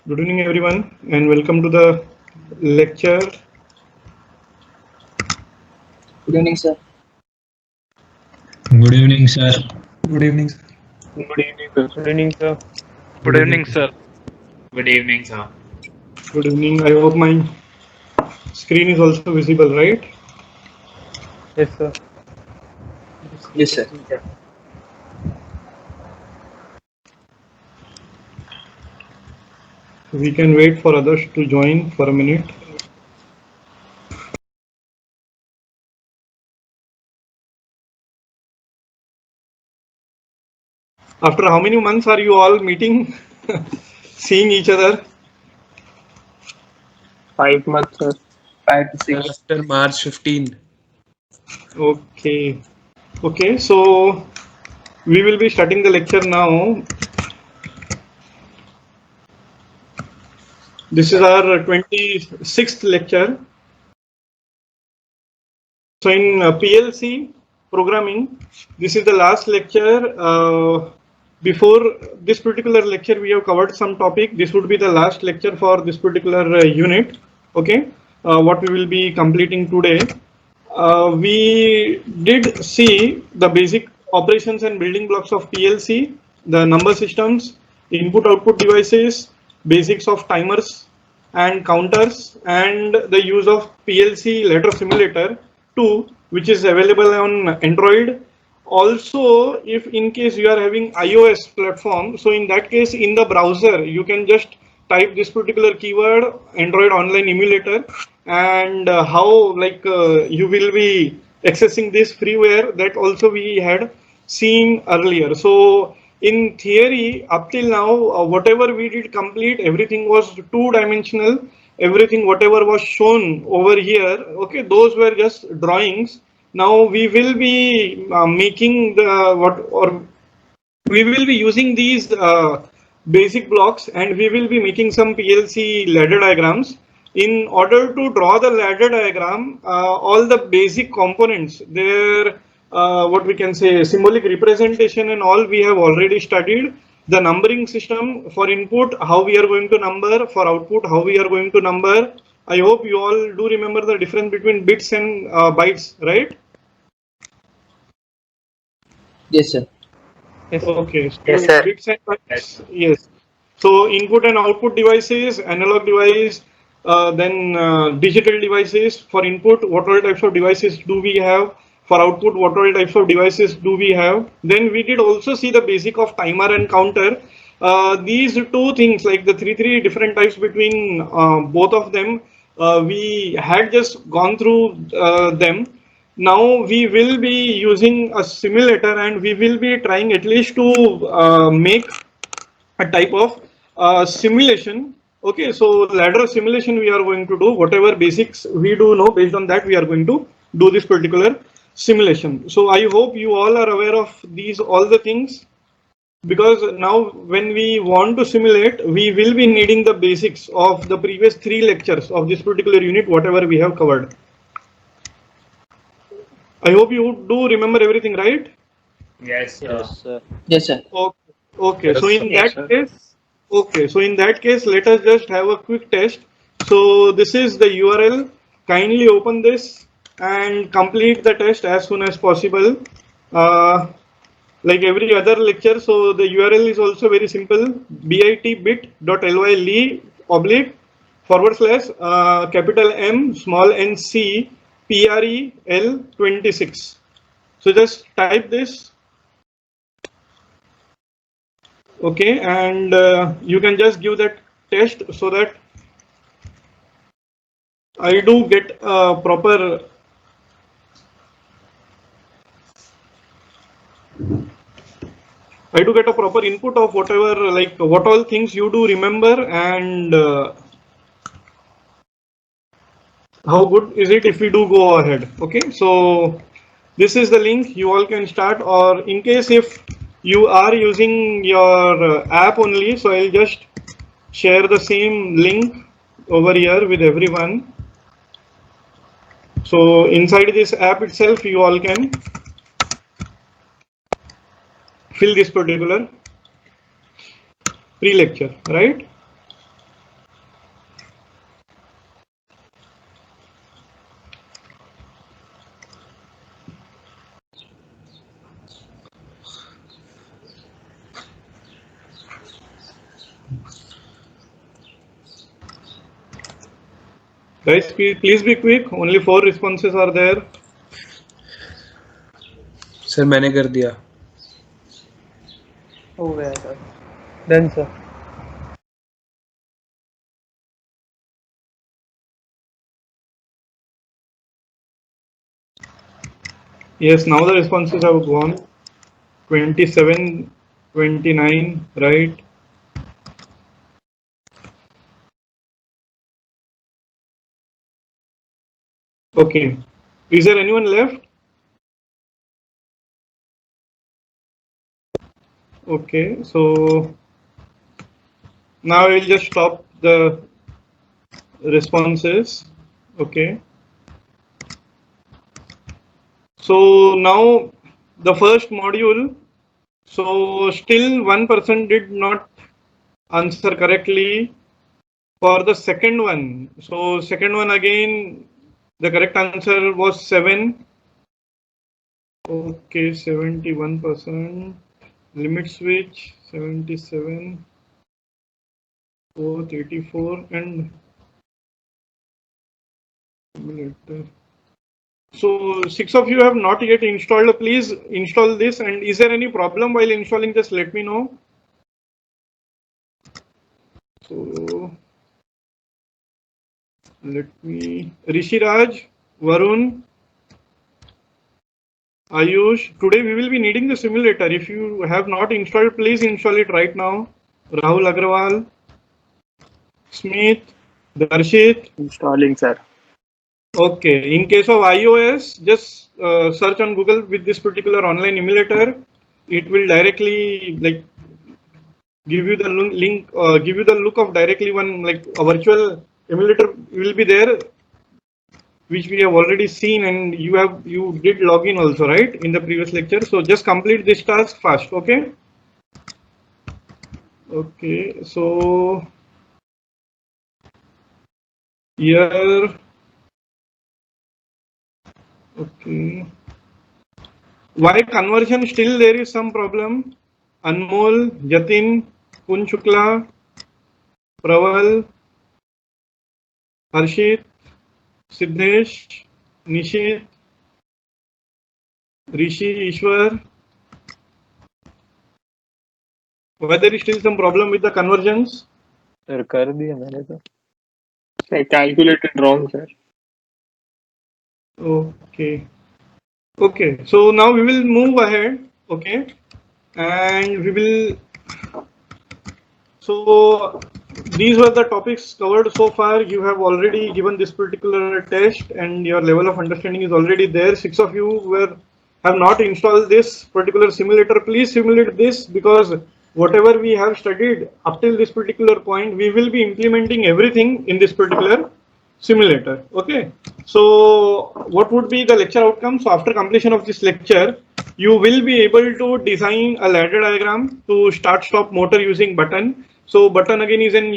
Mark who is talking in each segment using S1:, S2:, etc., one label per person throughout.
S1: Good evening, everyone, and welcome to the lecture.
S2: Good evening, sir.
S3: Good evening, sir.
S4: Good evening, sir.
S5: Good evening, sir.
S6: Good evening, sir.
S7: Good evening, sir.
S8: Good evening, sir.
S1: Good evening. I hope my screen is also visible, right?
S6: Yes, sir.
S2: Yes, sir.
S1: We can wait for others to join for a minute. After how many months are you all meeting, seeing each other?
S5: 5 months, sir.
S2: 5 to 6.
S7: After March 15.
S1: Okay. Okay, so we will be starting the lecture now. This is our 26th lecture. So in PLC programming, this is the last lecture. Before this particular lecture, we have covered some topic. This would be the last lecture for this particular unit. Okay, what we will be completing today. We did see the basic operations and building blocks of PLC, the number systems, input-output devices, basics of timers and counters, and the use of PLC ladder simulator 2, which is available on Android. Also, if in case you are having iOS platform, so in that case, in the browser, you can just type this particular keyword Android online emulator, and how you will be accessing this freeware, that also we had seen earlier. So in theory, up till now, whatever we did complete, everything was two-dimensional. Everything whatever was shown over here, okay, those were just drawings. Now we will be making the we will be using these basic blocks, and we will be making some PLC ladder diagrams. In order to draw the ladder diagram, all the basic components, their what we can say symbolic representation and all, we have already studied. The numbering system for input, how we are going to number, for output, how we are going to number. I hope you all do remember the difference between bits and bytes, right?
S2: Yes, sir.
S6: Yes, sir.
S1: Okay, so
S8: Yes, sir.
S1: bits and bytes, yes. So input and output devices, analog device, then digital devices. For input, what all types of devices do we have? For output, what all types of devices do we have? Then we did also see the basic of timer and counter. These two things, like the three different types between both of them, we had just gone through them. Now we will be using a simulator, and we will be trying at least to make a type of simulation. Okay, so ladder simulation we are going to do. Whatever basics we do know, based on that we are going to do this particular simulation. So I hope you all are aware of these all the things, because now when we want to simulate, we will be needing the basics of the previous 3 lectures of this particular unit, whatever we have covered. I hope you do remember everything, right?
S8: Yes, sir.
S2: Yes, sir. Yes, sir.
S1: Okay. Okay.
S7: Yes,
S1: So in
S7: sir.
S1: that case, okay. So in that case, let us just have a quick test. So this is the URL. Kindly open this and complete the test as soon as possible. Like every other lecture, so the URL is also very simple: bitbit.ly oblique / capital M small n C PREL 26. So just type this. Okay, and you can just give that test so that I do get a proper input of whatever, like what all things you do remember, and how good is it if we do go ahead. Okay, so this is the link, you all can start, or in case if you are using your app only, so I'll just share the same link over here with everyone. So inside this app itself, you all can fill this particular pre-lecture, right? Guys, please be quick. Only 4 responses are there.
S7: Sir मैंने कर दिया.
S6: हो गया sir. Done sir.
S1: Yes, now the responses have gone. 27, 29, right? Okay. Is there anyone left? Okay, so now I will just stop the responses. Okay. So now the first module, so still one person did not answer correctly for the second one. So second one again, the correct answer was 7. Okay, 71%. Limit switch 77, 484 and simulator. So 6 of you have not yet installed. Please install this. And is there any problem while installing? Just let me know. So let me. Rishiraj, Varun, Ayush. Today we will be needing the simulator. If you have not installed, please install it right now. Rahul Agrawal, Smith, Darshit.
S5: Installing, sir.
S1: Okay, in case of iOS, just search on Google with this particular online emulator. It will directly like give you the link, give you the look of directly one like a virtual emulator will be there, which we have already seen, and you did log in also, right, in the previous lecture. So just complete this task fast. Okay. Okay. So here. Okay. Why conversion still there is some problem? Anmol, Jatin, Kun Shukla, Praval, Harshit, Siddhesh, Nishit, Rishi, Ishwar. Why there is still some problem with the conversions?
S5: Sir, कर दिया मैंने तो. I calculated wrong, sir.
S1: Okay. Okay. So now we will move ahead. Okay. And we will. So these were the topics covered so far. You have already given this particular test and your level of understanding is already there. 6 of you have not installed this particular simulator. Please simulate this, because whatever we have studied up till this particular point, we will be implementing everything in this particular simulator. Okay. So what would be the lecture outcome? So after completion of this lecture, you will be able to design a ladder diagram to start stop motor using button. So button again is an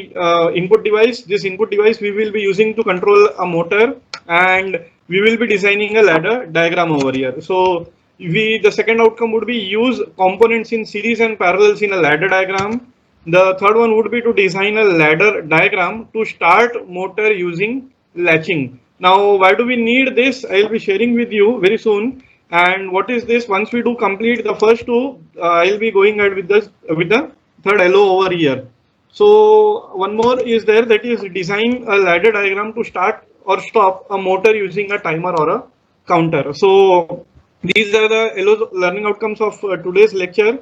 S1: input device. This input device we will be using to control a motor, and we will be designing a ladder diagram over here. So the second outcome would be use components in series and parallels in a ladder diagram. The third one would be to design a ladder diagram to start motor using latching. Now, why do we need this? I will be sharing with you very soon. And what is this? Once we do complete the first two, I will be going ahead with the third LO over here. So one more is there, that is design a ladder diagram to start or stop a motor using a timer or a counter. So these are the LO learning outcomes of today's lecture.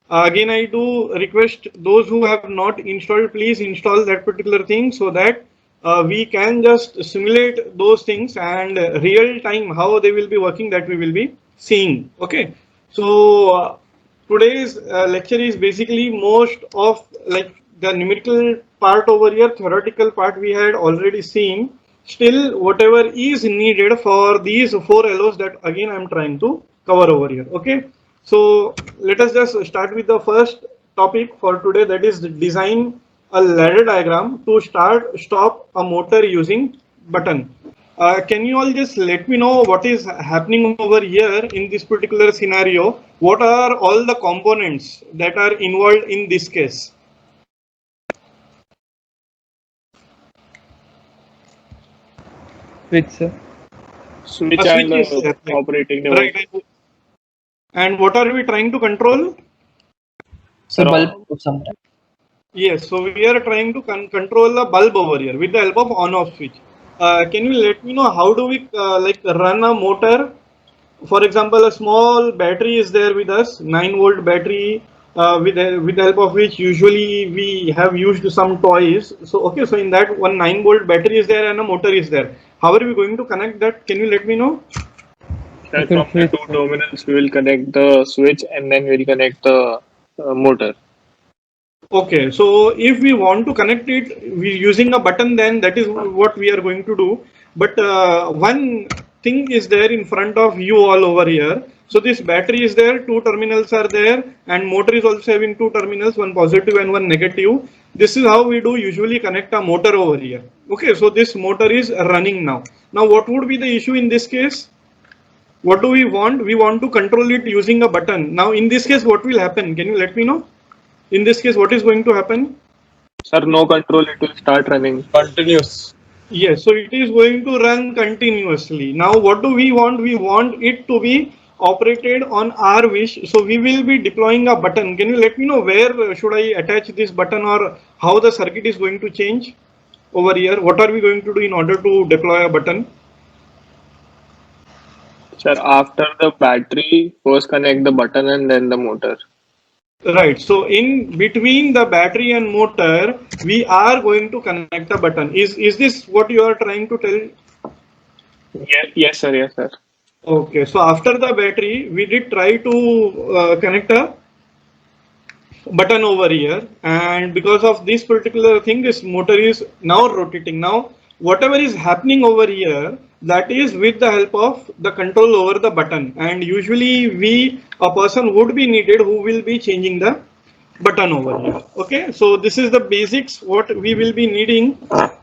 S1: Again, I do request those who have not installed, please install that particular thing, so that we can just simulate those things, and real time how they will be working, that we will be seeing. Okay. So today's lecture is basically most of like the numerical part over here, theoretical part we had already seen. Still, whatever is needed for these 4 LOs, that again I am trying to cover over here. Okay. So let us just start with the first topic for today, that is design a ladder diagram to start stop a motor using button. Can you all just let me know what is happening over here in this particular scenario? What are all the components that are involved in this case?
S6: switch, sir.
S5: Switch
S1: A
S5: and
S1: switch is there, right.
S5: operating device.
S1: Right. And what are we trying to control?
S2: So
S5: Sir,
S2: bulb of some type.
S1: Yes, so we are trying to control the bulb over here with the help of on-off switch. Can you let me know how do we like run a motor? For example, a small battery is there with us, 9-volt battery, with the help of which usually we have used some toys. So okay, so in that one 9-volt battery is there and a motor is there. How are we going to connect that? Can you let me know?
S5: sir, from the two terminals, we will connect the switch and then we'll connect the motor.
S1: Okay, so if we want to connect it we using a button, then that is what we are going to do. But one thing is there in front of you all over here. So this battery is there, two terminals are there, and motor is also having two terminals, one positive and one negative. This is how we do usually connect a motor over here. Okay, so this motor is running now. Now what would be the issue in this case? What do we want? We want to control it using a button. Now in this case what will happen? Can you let me know? In this case, what is going to happen?
S5: Sir, no control, it will start running.
S7: Continuous.
S1: Yes, so it is going to run continuously. Now, what do we want? We want it to be operated on our wish. So we will be deploying a button. Can you let me know where should I attach this button or how the circuit is going to change over here? What are we going to do in order to deploy a button?
S5: Sir, after the battery, first connect the button and then the motor.
S1: Right, so in between the battery and motor, we are going to connect a button. Is this what you are trying to tell?
S5: Yes, sir. Yes, sir.
S1: Okay, so after the battery, we did try to connect a button over here, and because of this particular thing, this motor is now rotating. Now, whatever is happening over here, that is with the help of the control over the button, and usually a person would be needed who will be changing the button over here. Okay, so this is the basics what we will be needing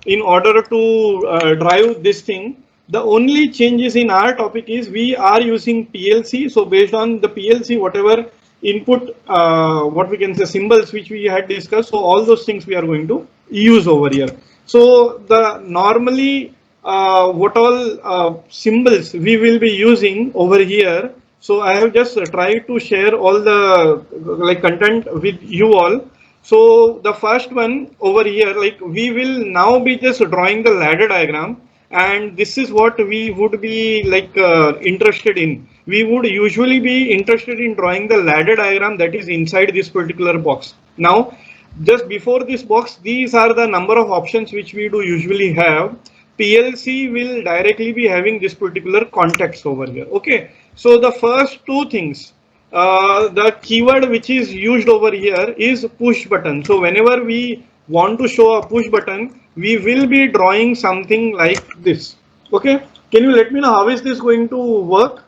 S1: in order to drive this thing. The only changes in our topic is we are using PLC. So based on the PLC, whatever input, what we can say symbols which we had discussed, so all those things we are going to use over here. So the normally what all symbols we will be using over here. So I have just tried to share all the like content with you all. So the first one over here, like we will now be just drawing the ladder diagram, and this is what we would be like interested in. We would usually be interested in drawing the ladder diagram that is inside this particular box. Now, just before this box, these are the number of options which we do usually have. PLC will directly be having this particular context over here. Okay, so the first two things, the keyword which is used over here is push button. So whenever we want to show a push button, we will be drawing something like this. Okay, can you let me know how is this going to work?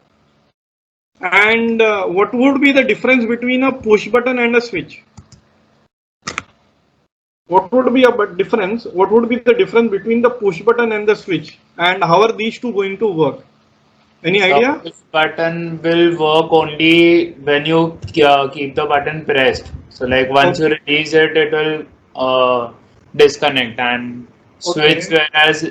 S1: And what would be the difference between a push button and a switch? What would be a difference? What would be the difference between the push button and the switch? And how are these two going to work? Any idea?
S8: This button will work only when you keep the button pressed. So like once you release it, it will disconnect and switch. Whereas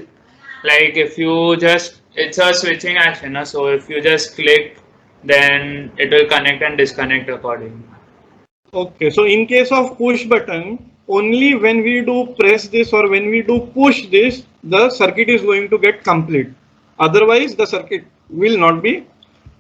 S8: like if you just, it's a switching action. So if you just click, then it will connect and disconnect accordingly.
S1: Okay, so in case of push button, only when we do press this or when we do push this, the circuit is going to get complete. Otherwise, the circuit will not be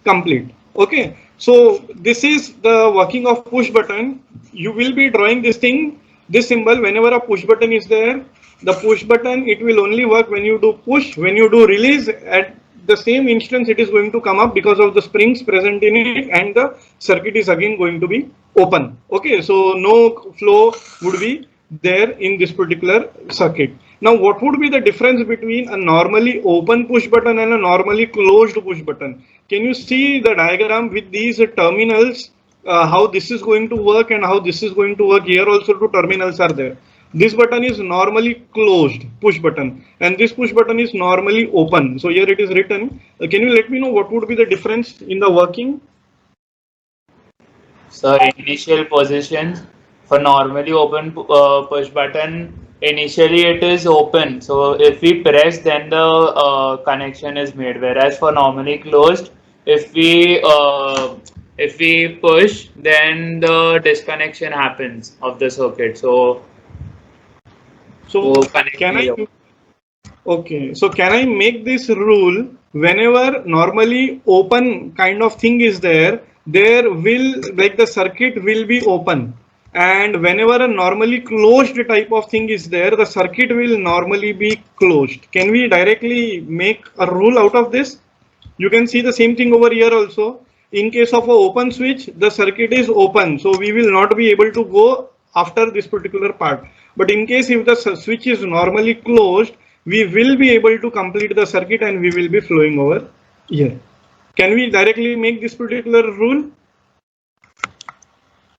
S1: complete. Okay, so this is the working of push button. You will be drawing this thing, this symbol whenever a push button is there. The push button, it will only work when you do push. When you do release, at the same instance it is going to come up because of the springs present in it, and the circuit is again going to be open. Okay, so no flow would be there in this particular circuit. Now, what would be the difference between a normally open push button and a normally closed push button? Can you see the diagram with these terminals, how this is going to work and how this is going to work? Here also two terminals are there. This button is normally closed push button, and this push button is normally open. So here it is written. Can you let me know what would be the difference in the working?
S8: So initial positions for normally open push button, initially it is open. So if we press, then the connection is made. Whereas for normally closed, if we push, then the disconnection happens of the circuit. So
S1: So
S8: connect
S1: can I?
S8: here.
S1: Okay, so can I make this rule whenever normally open kind of thing is there, there will like the circuit will be open, and whenever a normally closed type of thing is there, the circuit will normally be closed. Can we directly make a rule out of this? You can see the same thing over here also. In case of a open switch, the circuit is open, so we will not be able to go after this particular part. But in case if the switch is normally closed, we will be able to complete the circuit and we will be flowing over here. Can we directly make this particular rule?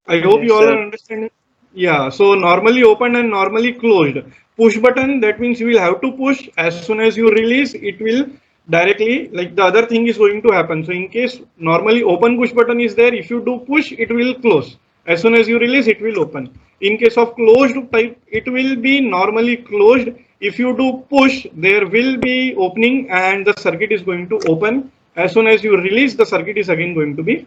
S1: I hope
S5: Yes,
S1: you all
S5: sir.
S1: are understanding. Yeah, so normally open and normally closed. Push button, that means you will have to push. As soon as you release, it will directly, like the other thing is going to happen. So in case normally open push button is there, if you do push, it will close. As soon as you release, it will open. In case of closed type, it will be normally closed. If you do push, there will be opening and the circuit is going to open. As soon as you release, the circuit is again going to be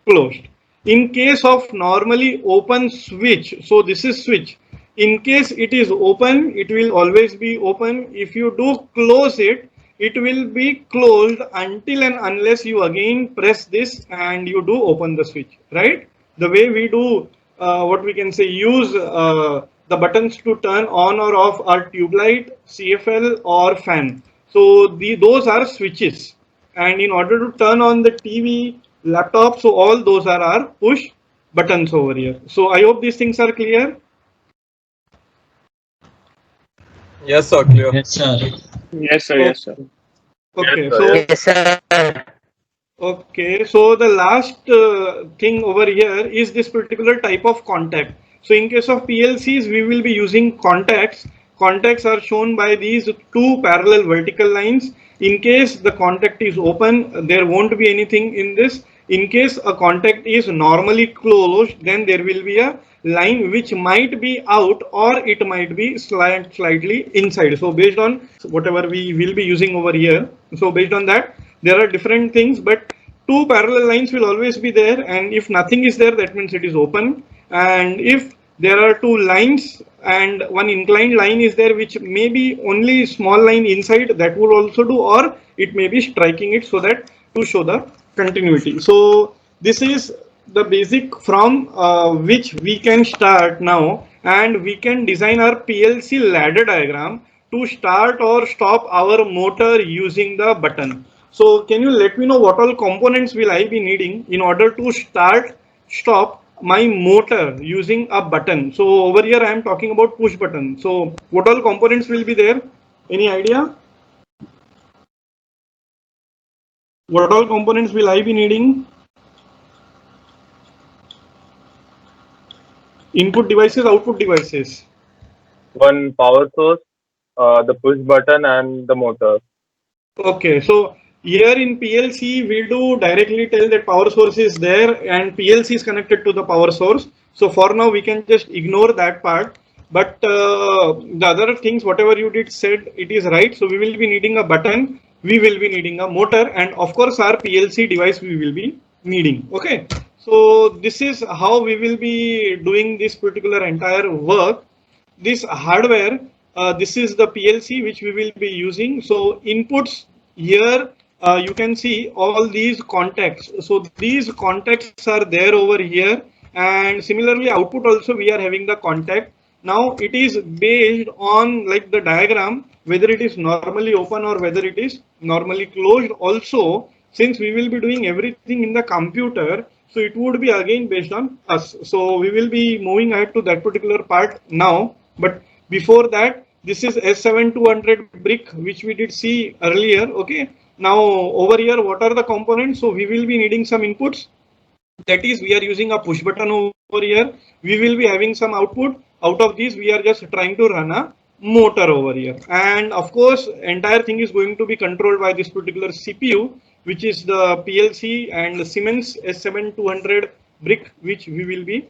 S1: closed. In case of normally open switch, so this is switch. In case it is open, it will always be open. If you do close it, it will be closed until and unless you again press this and you do open the switch, right? The way we do what we can say use the buttons to turn on or off our tube light, CFL or fan. So those are switches, and in order to turn on the TV, laptop, so all those are our push buttons over here. So I hope these things are clear.
S3: Yes, sir. Clear.
S2: Yes, sir.
S5: Yes, sir. Yes, sir.
S1: Okay,
S3: Yes, sir,
S1: so
S6: Yes, sir.
S1: okay, so the last thing over here is this particular type of contact. So in case of PLCs, we will be using contacts. Contacts are shown by these two parallel vertical lines. In case the contact is open, there won't be anything in this. In case a contact is normally closed, then there will be a line which might be out or it might be slightly inside. So based on whatever we will be using over here, so based on that, there are different things, but two parallel lines will always be there, and if nothing is there, that means it is open. And if there are two lines and one inclined line is there, which may be only small line inside, that will also do, or it may be striking it so that to show the continuity. So this is the basic from which we can start now, and we can design our PLC ladder diagram to start or stop our motor using the button. So can you let me know what all components will I be needing in order to start, stop my motor using a button? So over here I am talking about push button. So what all components will be there? Any idea? What all components will I be needing? Input devices, output devices.
S3: One power source, the push button, and the motor.
S1: Okay, so here in PLC, we do directly tell that power source is there and PLC is connected to the power source. So for now, we can just ignore that part. But the other things, whatever you did said, it is right. So we will be needing a button, we will be needing a motor, and of course our PLC device we will be needing. Okay, so this is how we will be doing this particular entire work. This hardware, this is the PLC which we will be using. So inputs here, you can see all these contacts. So these contacts are there over here, and similarly output also we are having the contact. Now it is based on like the diagram, whether it is normally open or whether it is normally closed. Also, since we will be doing everything in the computer, so it would be again based on us. So we will be moving ahead to that particular part now. But before that, this is S7200 brick, which we did see earlier. Okay. Now over here, what are the components? So we will be needing some inputs. That is, we are using a push button over here. We will be having some output. Out of these, we are just trying to run a motor over here. And of course, entire thing is going to be controlled by this particular CPU, which is the PLC and Siemens S7200 brick, which we will be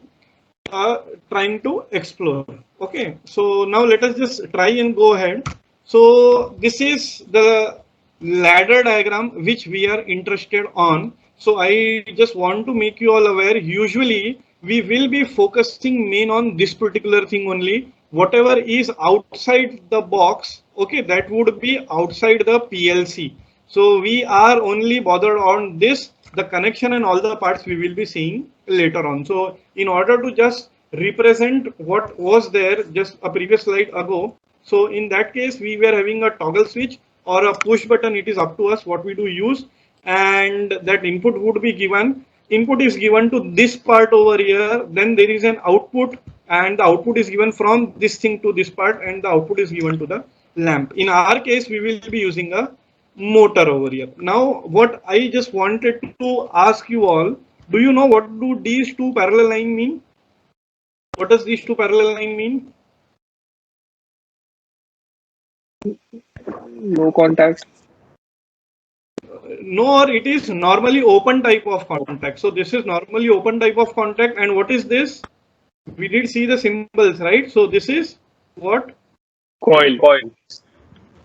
S1: trying to explore. Okay, so now let us just try and go ahead. So this is the ladder diagram which we are interested on. So I just want to make you all aware, usually we will be focusing main on this particular thing only. Whatever is outside the box, okay, that would be outside the PLC. So we are only bothered on this, the connection and all the parts we will be seeing later on. So in order to just represent what was there just a previous slide ago, so in that case we were having a toggle switch or a push button. It is up to us what we do use, and that input would be given. Input is given to this part over here, then there is an output, and the output is given from this thing to this part, and the output is given to the lamp. In our case we will be using a motor over here. Now what I just wanted to ask you all, do you know what do these two parallel line mean? What does these two parallel line mean?
S5: No contacts.
S1: No, or it is normally open type of contact. So this is normally open type of contact. And what is this? We did see the symbols, right? So this is what?
S5: Coil.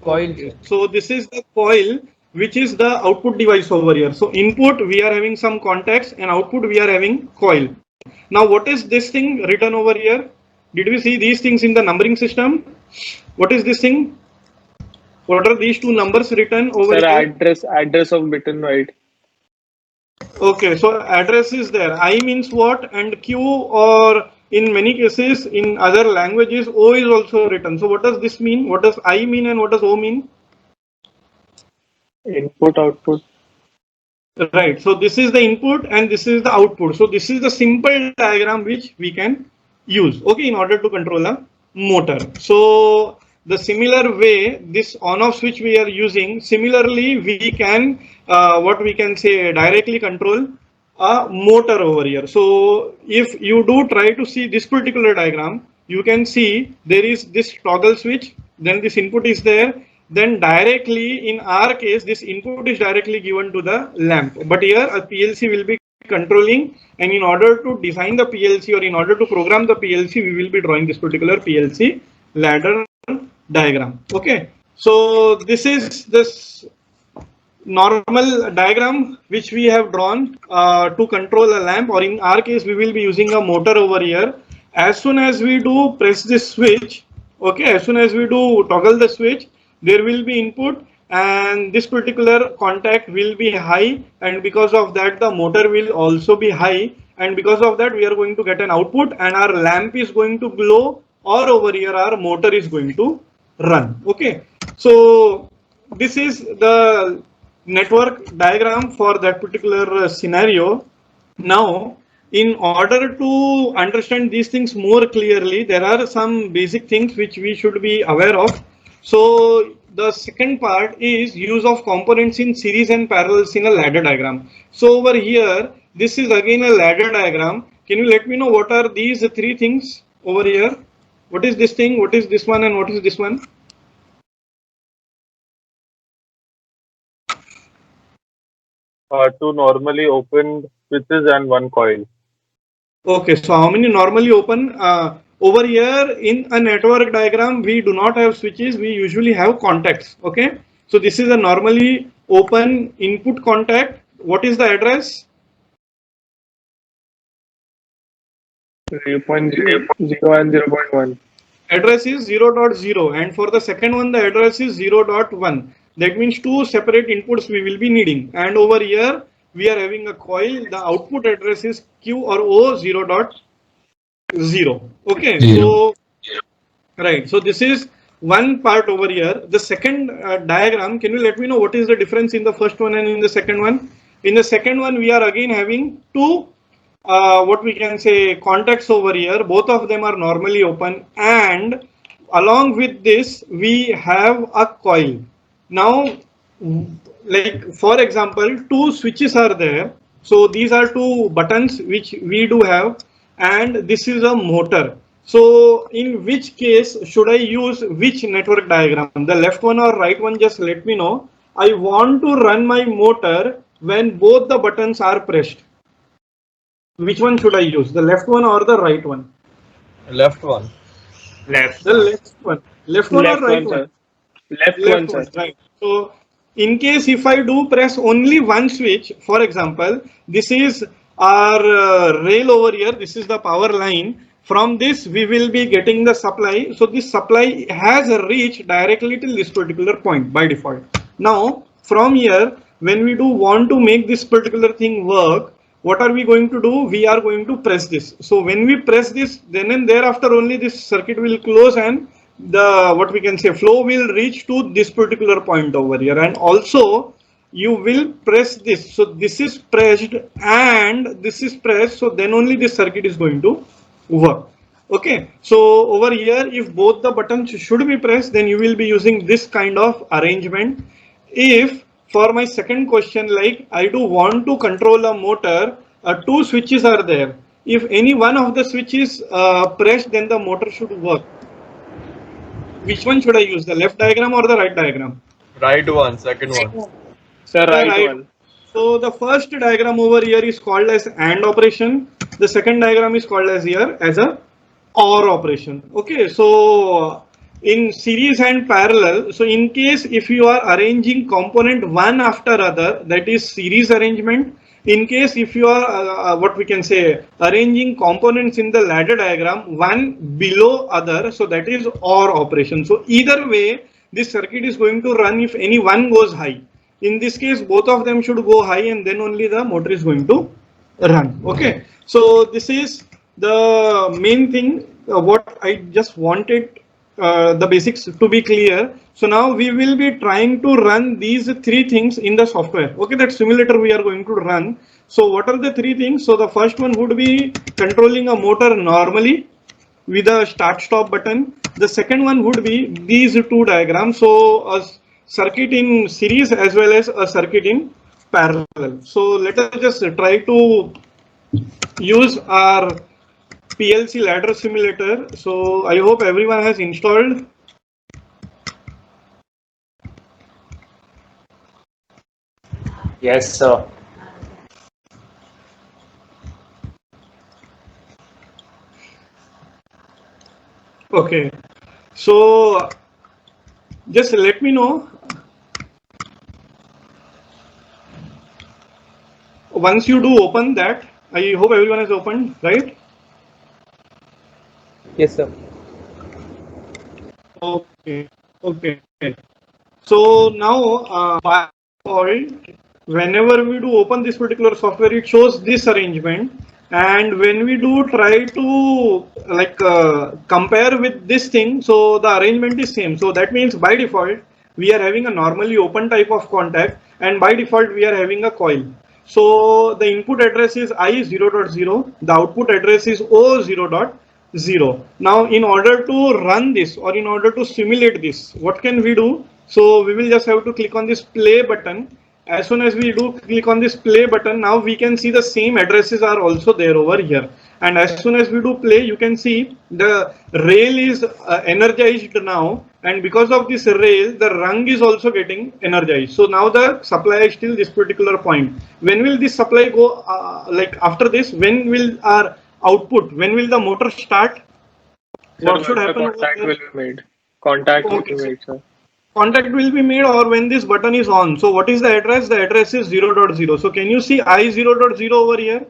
S6: Coil.
S1: So this is the coil, which is the output device over here. So input we are having some contacts, and output we are having coil. Now what is this thing written over here? Did we see these things in the numbering system? What is this thing? What are these two numbers written over
S5: Sir,
S1: here?
S5: address of bit and byte.
S1: Okay, so address is there. I means what, and Q, or in many cases in other languages O is also written. So what does this mean? What does I mean and what does O mean?
S5: Input, output.
S1: Right. So this is the input and this is the output. So this is the simple diagram which we can use, okay, in order to control a motor. So the similar way, this on-off switch we are using, similarly we can what we can say directly control a motor over here. So if you do try to see this particular diagram, you can see there is this toggle switch, then this input is there, then directly in our case this input is directly given to the lamp, but here a PLC will be controlling, and in order to design the PLC or in order to program the PLC, we will be drawing this particular PLC ladder diagram. Okay, so this is this normal diagram which we have drawn to control a lamp, or in our case we will be using a motor over here. As soon as we do press this switch, okay, as soon as we do toggle the switch, there will be input and this particular contact will be high, and because of that the motor will also be high, and because of that we are going to get an output and our lamp is going to glow, or over here our motor is going to run. Okay, so this is the network diagram for that particular scenario. Now in order to understand these things more clearly, there are some basic things which we should be aware of. So the second part is use of components in series and parallels in a ladder diagram. So over here, this is again a ladder diagram. Can you let me know what are these three things over here? What is this thing? What is this one? And what is this one?
S3: Two normally opened switches and one coil.
S1: Okay, so how many normally open? Over here in a network diagram, we do not have switches, we usually have contacts. Okay, so this is a normally open input contact. What is the address?
S5: 0.0 and 0.1.
S1: Address is 0.0, and for the second one the address is 0.1. That means two separate inputs we will be needing, and over here we are having a coil. The output address is Q or O 0.0. Okay, so right, so this is one part over here. The second diagram, can you let me know what is the difference in the first one and in the second one? In the second one we are again having two what we can say contacts over here. Both of them are normally open, and along with this we have a coil. Now like for example, two switches are there, so these are two buttons which we do have, and this is a motor. So in which case should I use which network diagram, the left one or right one? Just let me know. I want to run my motor when both the buttons are pressed. Which one should I use, the left one or the right one?
S2: Left one.
S8: Left.
S1: The left one. Left one
S5: Left
S1: or right
S5: one,
S1: one?
S5: sir. Left one,
S1: Left
S5: sir.
S1: one, right. So in case if I do press only one switch, for example, this is our rail over here, this is the power line. From this we will be getting the supply. So this supply has reached directly till this particular point by default. Now from here, when we do want to make this particular thing work, what are we going to do? We are going to press this. So when we press this, then and thereafter only this circuit will close and the what we can say flow will reach to this particular point over here. And also you will press this. So this is pressed and this is pressed. So then only this circuit is going to work. Okay, so over here, if both the buttons should be pressed, then you will be using this kind of arrangement. If for my second question, like I do want to control a motor, two switches are there. If any one of the switches pressed, then the motor should work. Which one should I use, the left diagram or the right diagram?
S4: Right one, second one.
S5: Sir,
S1: The
S5: right
S1: right
S5: one.
S1: So the first diagram over here is called as AND operation. The second diagram is called as here as a OR operation. Okay, so in series and parallel, so in case if you are arranging component one after other, that is series arrangement. In case if you are what we can say arranging components in the ladder diagram one below other, so that is OR operation. So either way this circuit is going to run if any one goes high. In this case both of them should go high and then only the motor is going to run. Okay, so this is the main thing what I just wanted the basics to be clear. So now we will be trying to run these three things in the software. Okay, that simulator we are going to run. So what are the three things? So the first one would be controlling a motor normally with a start stop button. The second one would be these two diagrams. So a circuit in series as well as a circuit in parallel. So let us just try to use our PLC ladder simulator. So I hope everyone has installed.
S8: Yes, sir.
S1: Okay, so just let me know once you do open that. I hope everyone has opened, right?
S6: Yes, sir.
S1: Okay, okay. So now by default, whenever we do open this particular software, it shows this arrangement. And when we do try to like compare with this thing, so the arrangement is same. So that means by default, we are having a normally open type of contact, and by default, we are having a coil. So the input address is I0.0, the output address is O0.0. Now, in order to run this or in order to simulate this, what can we do? So we will just have to click on this play button. As soon as we do click on this play button, now we can see the same addresses are also there over here. And as soon as we do play, you can see the rail is energized now. And because of this rail, the rung is also getting energized. So now the supply is till this particular point. When will this supply go like after this? When will our output, when will the motor start? What should happen?
S5: Contact will be made. Contact will be
S1: Okay.
S5: made, sir.
S1: Contact will be made or when this button is on. So what is the address? The address is 0.0. So can you see I0.0 over here?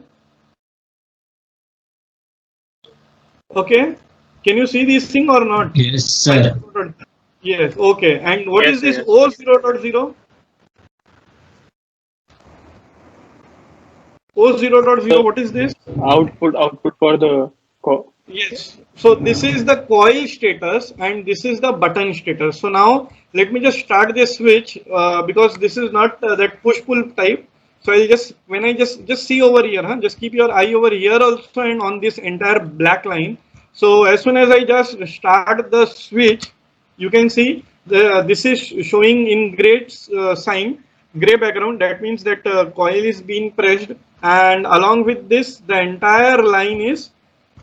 S1: Okay. Can you see this thing or not?
S2: Yes, sir.
S1: Yes. Okay. And what
S5: Yes,
S1: is this
S5: yes.
S1: O0.0? O0.0, what is this?
S5: Output for the
S1: Yes. So this is the coil status and this is the button status. So now let me just start this switch because this is not that push pull type. So I'll just when I just see over here, huh? Just keep your eye over here also and on this entire black line. So as soon as I just start the switch, you can see this is showing in gray sign, gray background. That means that coil is being pressed, and along with this, the entire line is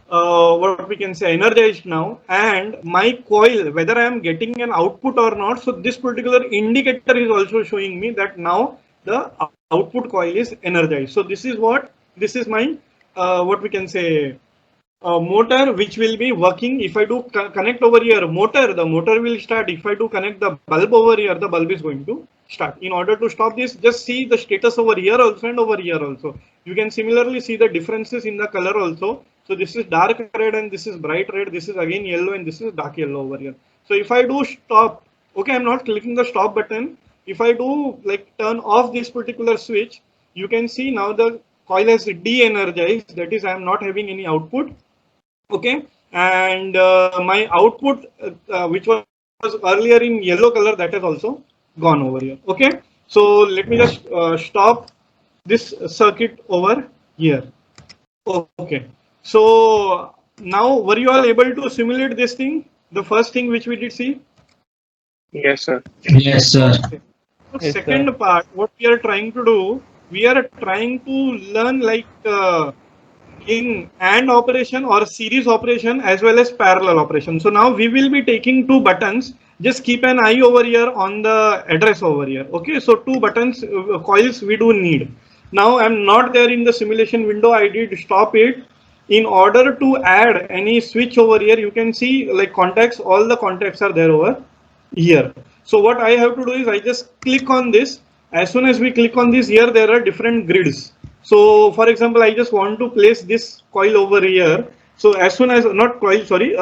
S1: what we can say energized now, and my coil, whether I am getting an output or not. So this particular indicator is also showing me that now the output coil is energized. So this is what this is my what we can say motor which will be working. If I do connect over here motor, the motor will start. If I do connect the bulb over here, the bulb is going to start. In order to stop this, just see the status over here also and over here also. You can similarly see the differences in the color also. So this is dark red and this is bright red. This is again yellow and this is dark yellow over here. So if I do stop, okay, I'm not clicking the stop button. If I do like turn off this particular switch, you can see now the coil has de-energized. That is, I am not having any output. Okay, and my output, which was earlier in yellow color, that has also gone over here. Okay, so let me just stop this circuit over here. Okay, so now were you all able to simulate this thing? The first thing which we did see.
S5: Yes, sir.
S2: Yes, sir.
S6: Yes,
S1: Second
S6: sir.
S1: part, what we are trying to do, we are trying to learn like in AND operation or series operation as well as parallel operation. So now we will be taking two buttons. Just keep an eye over here on the address over here. Okay, so two buttons, coils we do need. Now I'm not there in the simulation window. I did stop it. In order to add any switch over here, you can see like contacts, all the contacts are there over here. So what I have to do is I just click on this. As soon as we click on this here, there are different grids. So for example, I just want to place this coil over here. So as soon as, not coil, sorry,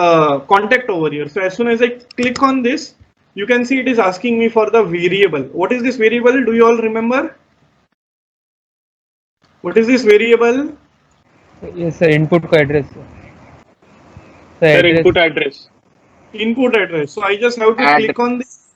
S1: contact over here. So as soon as I click on this, you can see it is asking me for the variable. What is this variable? Do you all remember? What is this variable?
S6: Yes, sir. Input को address.
S5: Sir, input address.
S1: Input address. So I just have to
S5: Add.
S1: click on this.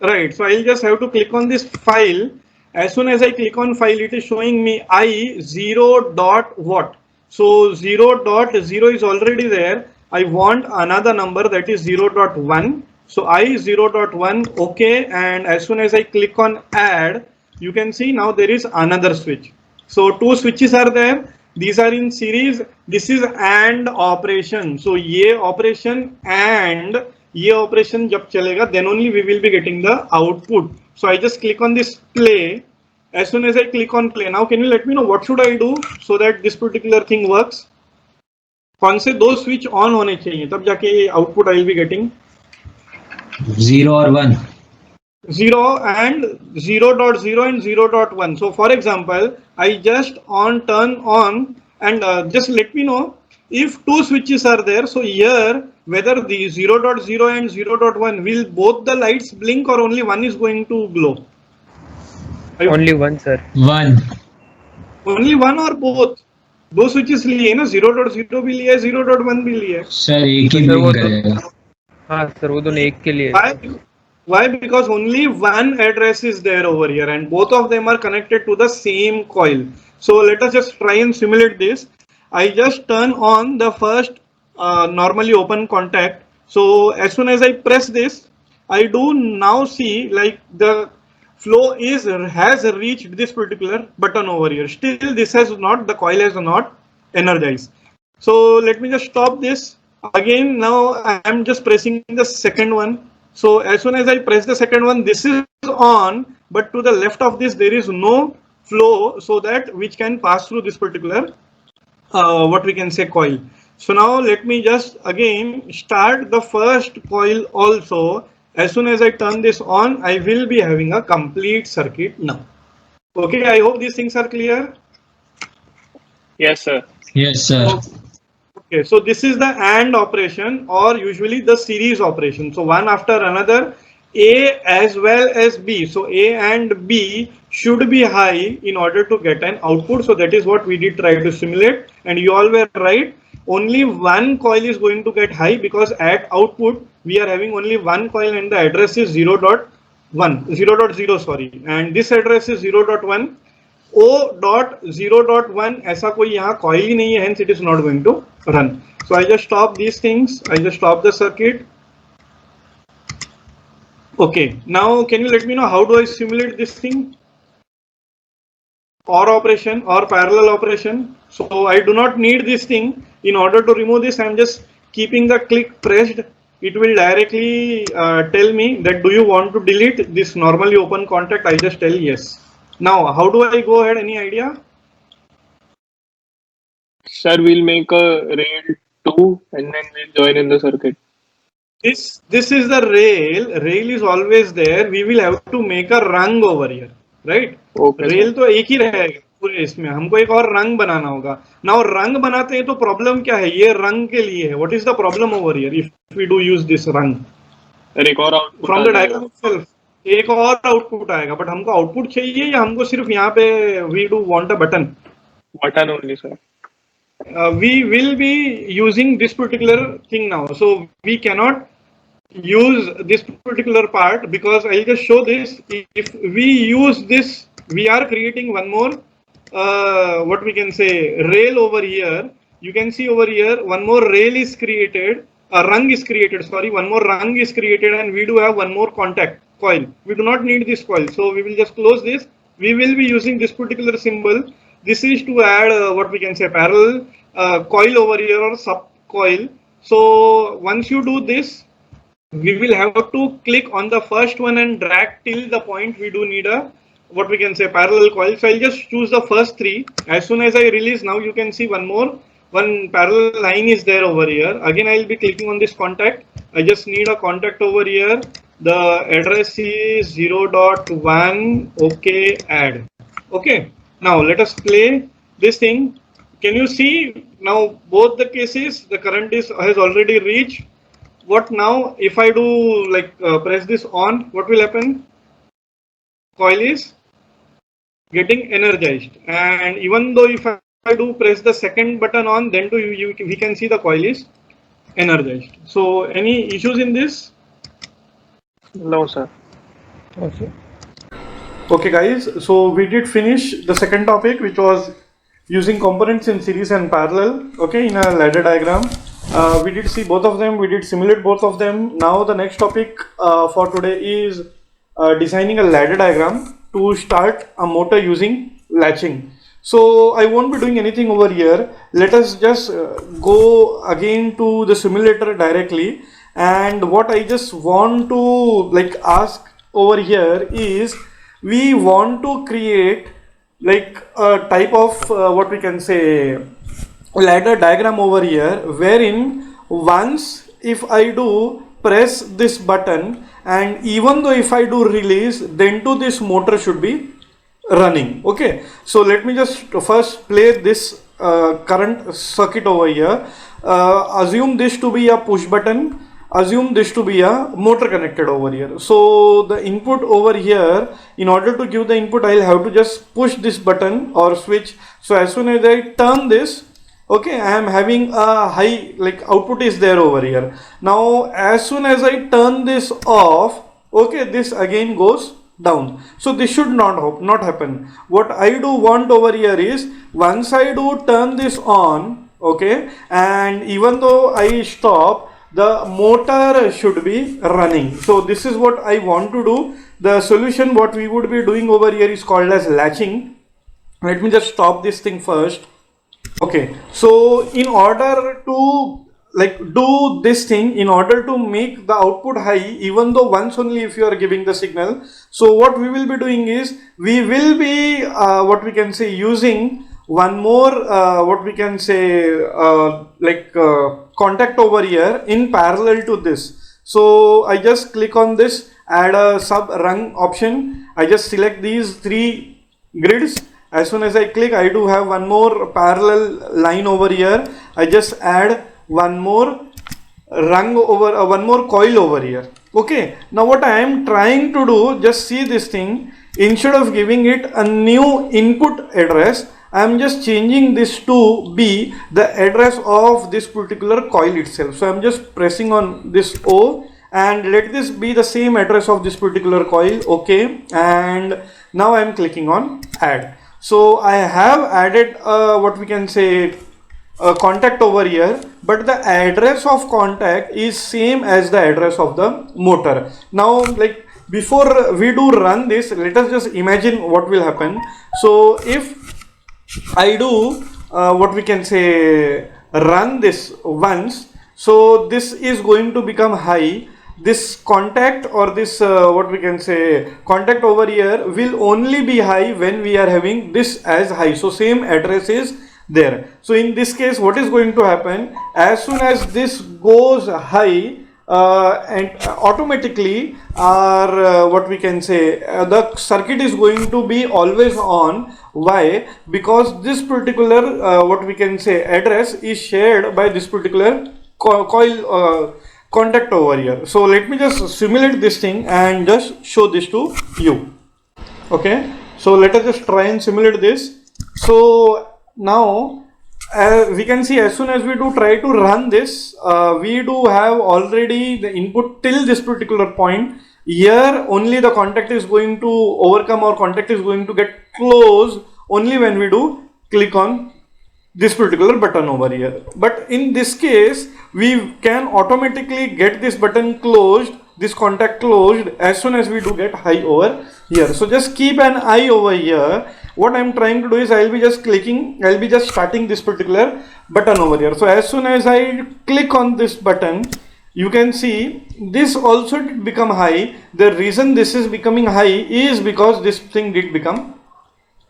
S1: Right. So I'll just have to click on this file. As soon as I click on file, it is showing me I0 dot what. So 0.0 is already there. I want another number, that is 0.1. So I0.1, okay. And as soon as I click on add, you can see now there is another switch. So two switches are there. These are in series. This is AND operation. So ये operation and ये operation जब चलेगा, then only we will be getting the output. So I just click on this play. As soon as I click on play, now can you let me know what should I do so that this particular thing works? कौन से दो switch on होने चाहिए तब जाके output I will be getting?
S2: 0 or 1.
S1: 0 and 0.0 and 0.1. So for example, I just turn on and just let me know if two switches are there. So here whether the 0.0 and 0.1 will both the lights blink or only one is going to glow?
S6: Only one, sir.
S2: 1.
S1: Only one or both? दो switches लिए ना 0.0 भी लिया है 0.1 भी लिया है.
S2: Sir एक ही
S6: सर, वो
S2: ब्लिंक
S6: तो-
S2: करेगा.
S6: हाँ सर, वो दोनों एक के लिए.
S1: Why? Because only one address is there over here and both of them are connected to the same coil. So let us just try and simulate this. I just turn on the first normally open contact. So as soon as I press this, I do now see like the flow has reached this particular button over here. Still this has not, the coil has not energized. So let me just stop this. Again, now I am just pressing the second one. So as soon as I press the second one, this is on, but to the left of this, there is no flow, so that which can pass through this particular, what we can say, coil. So now let me just again start the first coil also. As soon as I turn this on, I will be having a complete circuit now. Okay, I hope these things are clear.
S5: Yes, sir.
S2: Yes, sir.
S1: Okay, so this is the AND operation or usually the series operation. So one after another, A as well as B. So A and B should be high in order to get an output. So that is what we did try to simulate, and you all were right. Only one coil is going to get high because at output we are having only one coil and the address is 0.0 sorry, and this address is 0.1. O.0.1 ऐसा कोई यहाँ coil ही नहीं है, hence it is not going to run. So I just stop these things. I just stop the circuit. Okay, now can you let me know how do I simulate this thing? OR operation or parallel operation. So I do not need this thing. In order to remove this, I am just keeping the click pressed. It will directly tell me that do you want to delete this normally open contact. I just tell yes. Now, how do I go ahead? Any idea?
S5: Sir, we'll make a rail 2 and then we'll join in the circuit.
S1: This is the rail is always there. We will have to make a rung over here, right?
S5: Okay.
S1: Rail तो एक ही रहेगा पूरे इसमें, हमको एक और रंग बनाना होगा. नाउ रंग बनाते हैं तो प्रॉब्लम क्या है, ये रंग के लिए है. What is the problem over here if we do use this रंग
S5: एक और output
S1: from the diagram itself? एक और आउटपुट आएगा, बट हमको आउटपुट चाहिए या हमको सिर्फ यहाँ पे we do want a button?
S5: Button only sir.
S1: We will be using this particular thing now, so we cannot use this particular part because I'll just show this. If we use this, we are creating one more what we can say rail over here. You can see over here one more rail is created, a rung is created, sorry, one more rung is created, and we do have one more contact coil. We do not need this coil, so we will just close this. We will be using this particular symbol. This is to add what we can say parallel coil over here or sub coil. So once you do this, we will have to click on the first one and drag till the point we do need a what we can say parallel coil. So I'll just choose the first 3. As soon as I release, now you can see one parallel line is there over here. Again, I'll be clicking on this contact. I just need a contact over here. The address is 0.1. Okay, add. Okay. Now let us play this thing. Can you see now both the cases the current has already reached? What now if I do like press this on, what will happen? Coil is getting energized, and even though if I do press the second button on, then we can see the coil is energized. So any issues in this?
S5: No sir.
S6: Okay.
S1: Okay guys, so we did finish the second topic, which was using components in series and parallel, okay, in a ladder diagram. We did see both of them, we did simulate both of them. Now the next topic for today is designing a ladder diagram to start a motor using latching. So I won't be doing anything over here. Let us just go again to the simulator directly, and what I just want to like ask over here is we want to create like a type of what we can say ladder diagram over here, wherein once if I do press this button, and even though if I do release, then to this motor should be running. Okay, so let me just first play this current circuit over here. Assume this to be a push button, assume this to be a motor connected over here. So the input over here, in order to give the input, I'll have to just push this button or switch. So as soon as I turn this, okay, I am having a high like output is there over here. Now as soon as I turn this off, okay, this again goes down. So this should not happen. What I do want over here is once I do turn this on, okay, and even though I stop, the motor should be running. So this is what I want to do. The solution what we would be doing over here is called as latching. Let me just stop this thing first. Okay, so in order to like do this thing, in order to make the output high, even though once only if you are giving the signal, so what we will be doing is we will be what we can say using one more what we can say contact over here in parallel to this. So I just click on this, add a sub rung option. I just select these 3 grids. As soon as I click, I do have one more parallel line over here. I just add one more rung over one more coil over here. Okay, now what I am trying to do, just see this thing, instead of giving it a new input address, I am just changing this to be the address of this particular coil itself. So I am just pressing on this O, and let this be the same address of this particular coil. Okay, and now I am clicking on add. So I have added what we can say a contact over here, but the address of contact is same as the address of the motor. Now like before we do run this, let us just imagine what will happen. So if I do what we can say run this once, so this is going to become high. This contact or this what we can say contact over here will only be high when we are having this as high. So same address is there. So in this case, what is going to happen? As soon as this goes high, and automatically our what we can say, the circuit is going to be always on. Why? Because this particular what we can say address is shared by this particular coil contact over here. So let me just simulate this thing and just show this to you. Okay, so let us just try and simulate this. So now we can see, as soon as we do try to run this, we do have already the input till this particular point. Here only the contact is going to overcome, or contact is going to get closed only when we do click on this particular button over here. But in this case, we can automatically get this button closed, this contact closed, as soon as we do get high over here. So just keep an eye over here. What I'm trying to do is I'll be just starting this particular button over here. So as soon as I click on this button, you can see this also did become high. The reason this is becoming high is because this thing did become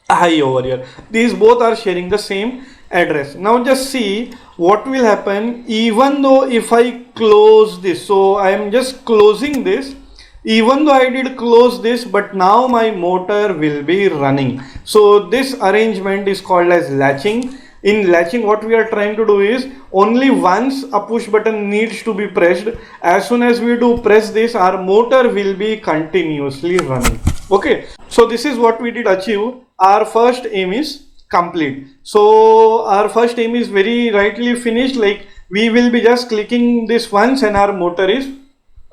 S1: high over here. These both are sharing the same address. Now just see what will happen even though if I close this. So I am just closing this. Even though I did close this, but now my motor will be running. So this arrangement is called as latching. In latching, what we are trying to do is only once a push button needs to be pressed. As soon as we do press this, our motor will be continuously running. Okay, so this is what we did achieve. Our first aim is complete. So our first aim is very rightly finished. Like we will be just clicking this once and our motor is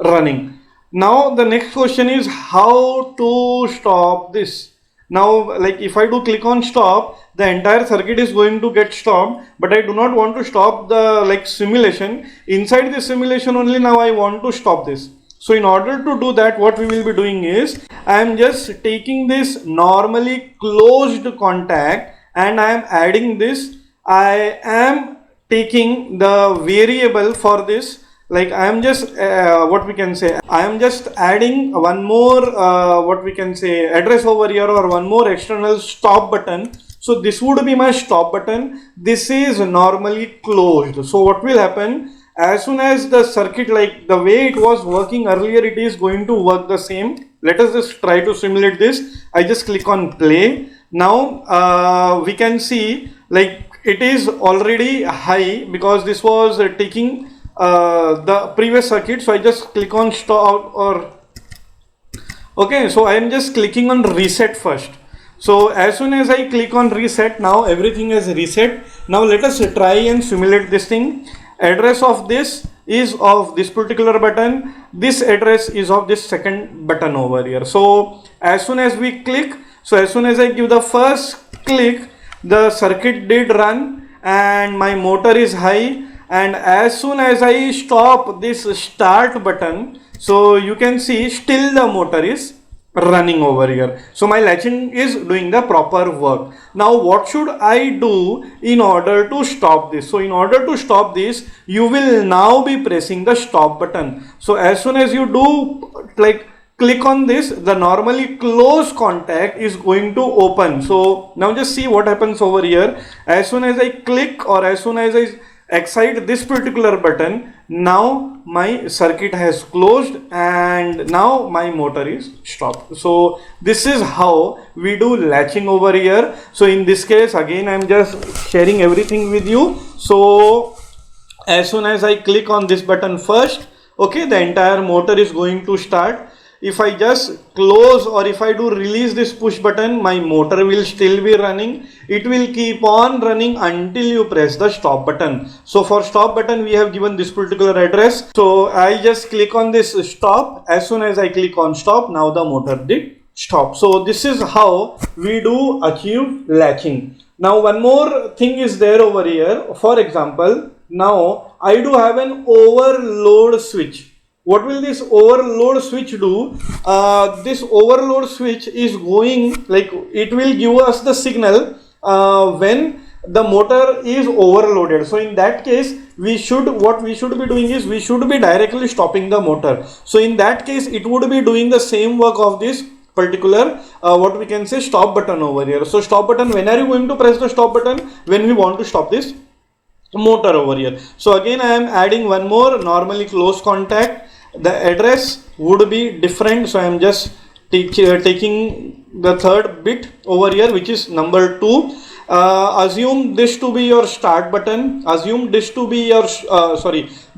S1: running. Now the next question is how to stop this. Now like if I do click on stop, the entire circuit is going to get stopped, but I do not want to stop the simulation. Inside the simulation only now I want to stop this. So in order to do that, what we will be doing is I am just taking this normally closed contact and I am adding this. I am taking the variable for this. Like I am just what we can say, I am just adding one more what we can say address over here, or one more external stop button. So this would be my stop button. This is normally closed. So what will happen, as soon as the circuit, like the way it was working earlier, it is going to work the same. Let us just try to simulate this. I just click on play. Now we can see like it is already high because this was taking the previous circuit. So I just click on stop, or okay, so I am just clicking on reset first. So as soon as I click on reset, now everything is reset. Now let us try and simulate this thing. Address of this is of this particular button. This address is of this second button over here. So as soon as we click, so as soon as I give the first click, the circuit did run and my motor is high. And as soon as I stop this start button, so you can see still the motor is running over here. So my latching is doing the proper work. Now what should I do in order to stop this? So in order to stop this, you will now be pressing the stop button. So as soon as you do like click on this, the normally closed contact is going to open. So now just see what happens over here. As soon as I click, or as soon as I excite this particular button, now my circuit has closed and now my motor is stopped. So this is how we do latching over here. So in this case, again I'm just sharing everything with you. So as soon as I click on this button first, okay, the entire motor is going to start. If I just close, or if I do release this push button, my motor will still be running. It will keep on running until you press the stop button. So for stop button, we have given this particular address. So I just click on this stop. As soon as I click on stop, now the motor did stop. So this is how we do achieve latching. Now one more thing is there over here. For example, now I do have an overload switch. What will this overload switch do? This overload switch is going, like it will give us the signal when the motor is overloaded. So in that case, what we should be doing is we should be directly stopping the motor. So in that case, it would be doing the same work of this particular what we can say stop button over here. So stop button, when are you going to press the stop button? When we want to stop this motor over here. So again I am adding one more normally close contact. The address would be different, so I am just taking the third bit over here, which is number 2. Assume this to be your start button, assume this to be your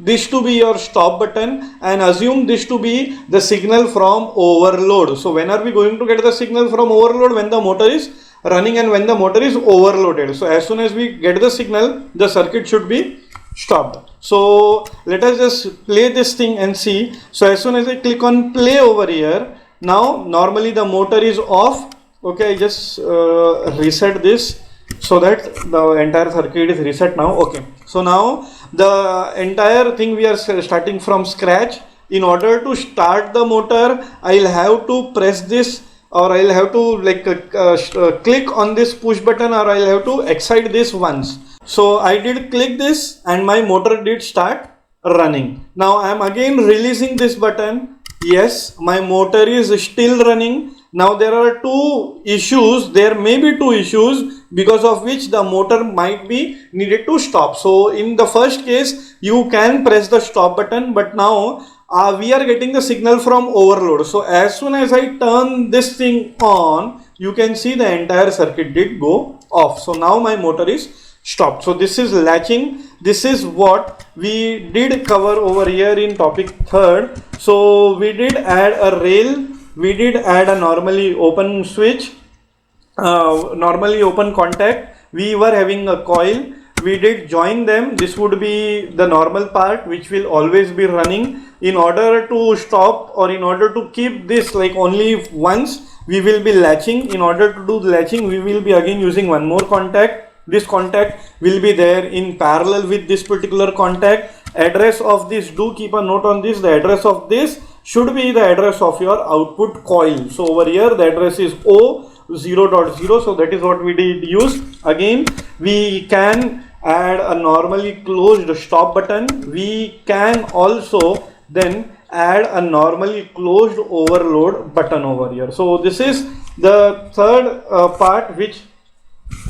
S1: this to be your stop button, and assume this to be the signal from overload. So when are we going to get the signal from overload? When the motor is running and when the motor is overloaded. So as soon as we get the signal, the circuit should be stopped. So let us just play this thing and see. So as soon as I click on play over here, now normally the motor is off. Okay, I just reset this so that the entire circuit is reset now. Okay, so now the entire thing we are starting from scratch. In order to start the motor, I'll have to press this, or I'll have to like click on this push button, or I'll have to excite this once. So I did click this and my motor did start running. Now I am again releasing this button. Yes, my motor is still running. Now there are two issues, there may be two issues because of which the motor might be needed to stop. So in the first case you can press the stop button, but now we are getting the signal from overload. So as soon as I turn this thing on, you can see the entire circuit did go off. So now my motor is stopped. So this is latching. This is what we did cover over here in topic 3rd. So we did add a rail, we did add a normally open switch, normally open contact, we were having a coil, we did join them. This would be the normal part which will always be running. In order to stop, or in order to keep this like only once, we will be latching. In order to do the latching, we will be again using one more contact. This contact will be there in parallel with this particular contact. Address of this, do keep a note on this, the address of this should be the address of your output coil. So over here the address is O0.0, so that is what we did use. Again we can add a normally closed stop button. We can also then add a normally closed overload button over here. So this is the third part which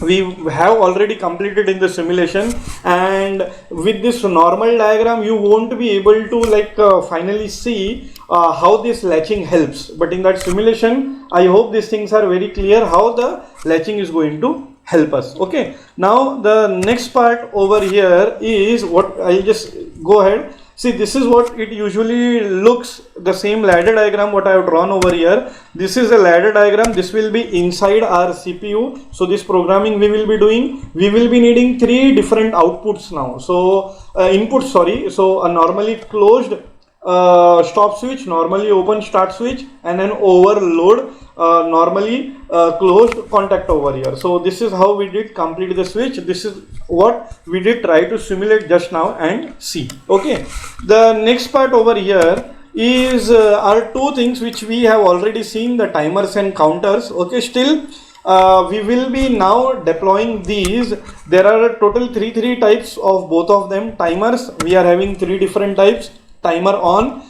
S1: we have already completed in the simulation, and with this normal diagram you won't be able to like finally see how this latching helps, but in that simulation I hope these things are very clear how the latching is going to help us. Okay, now the next part over here is what I'll just go ahead. See, this is what it usually looks, the same ladder diagram what I have drawn over here. This is a ladder diagram. This will be inside our CPU. So this programming we will be doing. We will be needing 3 different outputs now. So inputs, sorry. So a normally closed stop switch, normally open start switch, and an overload normally closed contact over here. So this is how we did complete the switch. This is what we did try to simulate just now and see. Okay, the next part over here is are 2 things which we have already seen, the timers and counters. Okay, still we will be now deploying these. There are a total 3 types of both of them. Timers, we are having 3 different types: timer on,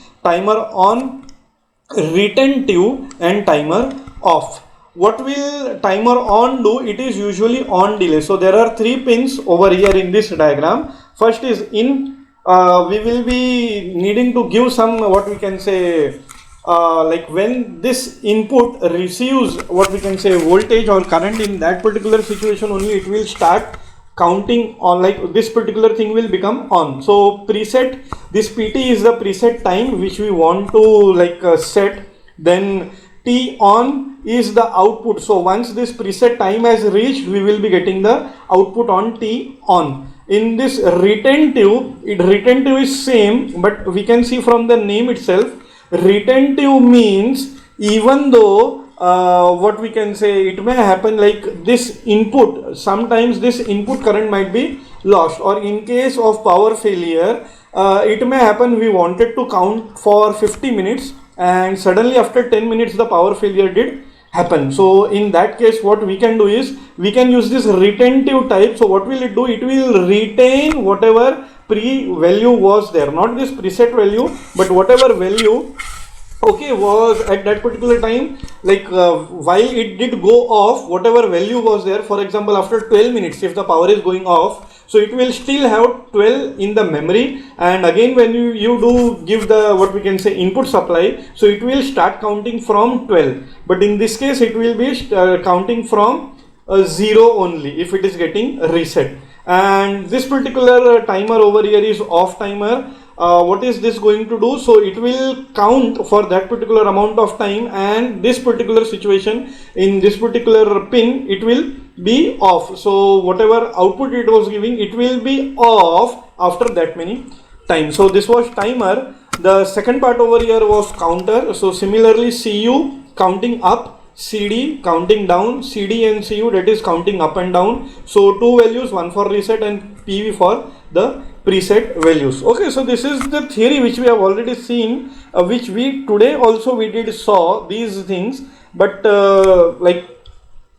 S1: retentive, and timer off. What will timer on do? It is usually on delay. So there are 3 pins over here in this diagram. First is in, we will be needing to give some what we can say like when this input receives what we can say voltage or current, in that particular situation only it will start counting on, like this particular thing will become on. So preset, this PT is the preset time which we want to like set. Then T on is the output. So once this preset time has reached, we will be getting the output on T on. In this retentive, retentive is same, but we can see from the name itself, retentive means even though what we can say, it may happen like this input, sometimes this input current might be lost, or in case of power failure it may happen we wanted to count for 50 minutes and suddenly after 10 minutes the power failure did happen. So in that case what we can do is we can use this retentive type. So what will it do? It will retain whatever pre value was there, not this preset value, but whatever value okay, was at that particular time, like while it did go off, whatever value was there, for example, after 12 minutes, if the power is going off, so it will still have 12 in the memory, and again when you do give the what we can say input supply, so it will start counting from 12, but in this case it will be counting from 0 only if it is getting reset. And this particular timer over here is off timer. What is this going to do? So it will count for that particular amount of time, and this particular situation in this particular pin, it will be off. So whatever output it was giving, it will be off after that many times. So this was timer. The second part over here was counter. So similarly, CU counting up, CD counting down, CD and CU, that is counting up and down. So two values, one for reset and PV for the preset values. Okay, so this is the theory which we have already seen, which we today also we did saw these things, but like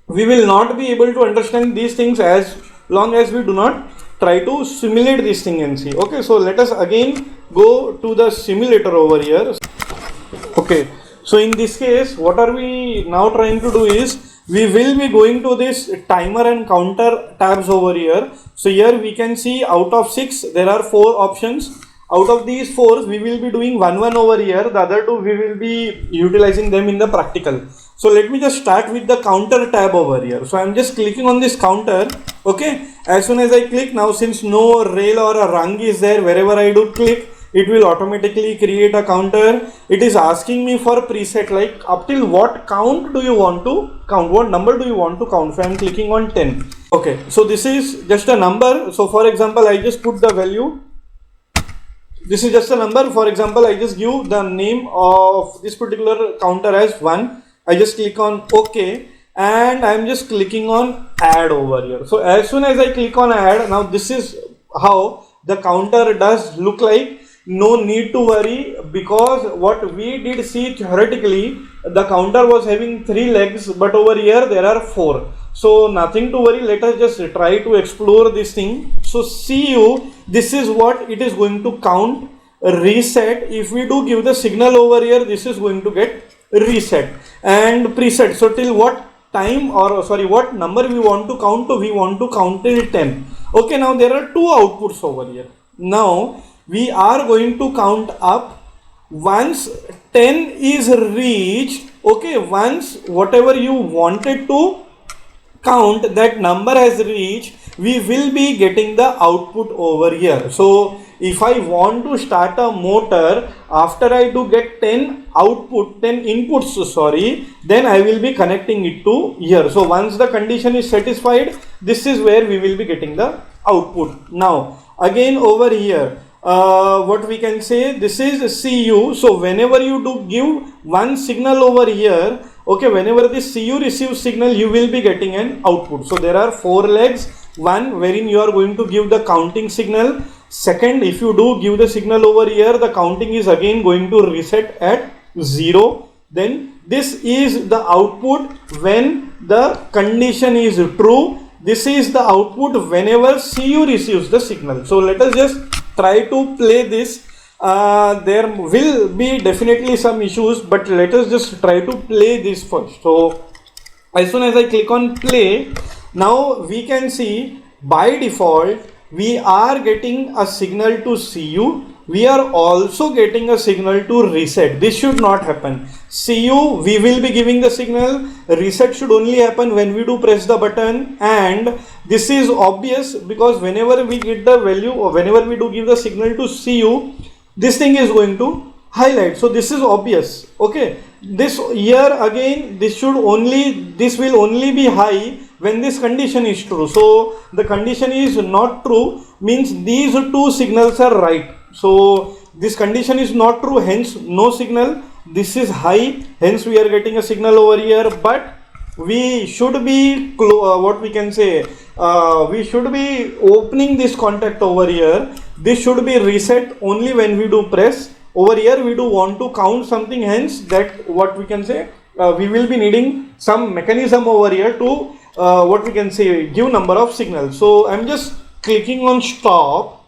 S1: we will not be able to understand these things as long as we do not try to simulate this thing and see. Okay, so let us again go to the simulator over here. Okay, so in this case, what are we now trying to do is, we will be going to this timer and counter tabs over here. So here we can see out of 6 there are 4 options. Out of these 4 we will be doing one over here, the other 2 we will be utilizing them in the practical. So let me just start with the counter tab over here. So I am just clicking on this counter. Okay, as soon as I click, now since no rail or a rung is there, wherever I do click, it will automatically create a counter. It is asking me for preset, like up till what count do you want to count, what number do you want to count. So I am clicking on 10. Okay, so this is just a number. So for example, I just put the value, this is just a number. For example, I just give the name of this particular counter as 1. I just click on OK, and I am just clicking on add over here. So as soon as I click on add, now this is how the counter does look like. No need to worry, because what we did see theoretically, the counter was having 3 legs, but over here there are 4. So nothing to worry. Let us just try to explore this thing. So CU, this is what it is going to count. Reset, if we do give the signal over here, this is going to get reset. And preset, so till what time, or sorry, what number we want to count to, we want to count till 10. Okay, now there are 2 outputs over here. Now we are going to count up. Once 10 is reached, okay, once whatever you wanted to count, that number has reached, we will be getting the output over here. So if I want to start a motor, after I do get 10 output, 10 inputs, sorry, then I will be connecting it to here. So once the condition is satisfied, this is where we will be getting the output. Now again over here, what we can say, this is CU. So whenever you do give one signal over here, okay, whenever this CU receives signal, you will be getting an output. So there are 4 legs. One wherein you are going to give the counting signal. Second, if you do give the signal over here, the counting is again going to reset at 0. Then this is the output when the condition is true. This is the output whenever CU receives the signal. So let us just try to play this. There will be definitely some issues, but let us just try to play this first. So as soon as I click on play, now we can see by default we are getting a signal to CU. We are also getting a signal to reset. This should not happen. CU, we will be giving the signal. Reset should only happen when we do press the button, and this is obvious because whenever we get the value or whenever we do give the signal to CU, this thing is going to highlight. So this is obvious. Okay, this here again, this will only be high when this condition is true. So the condition is not true means these 2 signals are right. So this condition is not true, hence no signal. This is high, hence we are getting a signal over here. But we should be what we can say, we should be opening this contact over here. This should be reset only when we do press. Over here we do want to count something, hence that what we can say, we will be needing some mechanism over here to what we can say, give number of signals. So I'm just clicking on stop.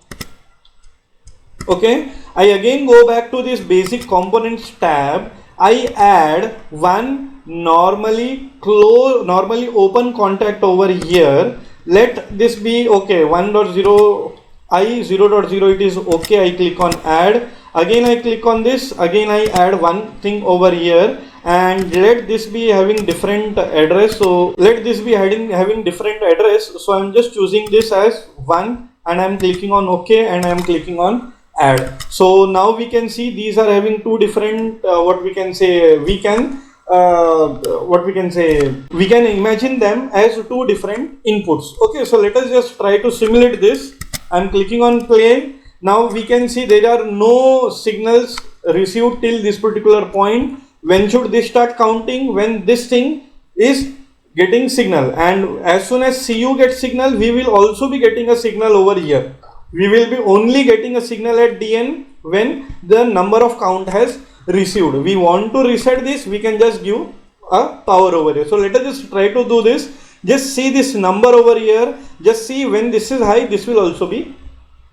S1: Okay, I again go back to this basic components tab, I add one normally open contact over here. Let this be okay, 1.0 I 0.0, it is okay. I click on add. Again I click on this, again I add one thing over here, and let this be having different address. So let this be having different address. So I'm just choosing this as 1 and I'm clicking on OK and I'm clicking on add. So now we can see these are having two different we can imagine them as two different inputs. Okay, so let us just try to simulate this. I'm clicking on play. Now we can see there are no signals received till this particular point. When should this start counting? When this thing is getting signal, and as soon as CU gets signal, we will also be getting a signal over here. We will be only getting a signal at DN when the number of count has received. We want to reset this, we can just give a power over here. So let us just try to do this. Just see this number over here. Just see when this is high, this will also be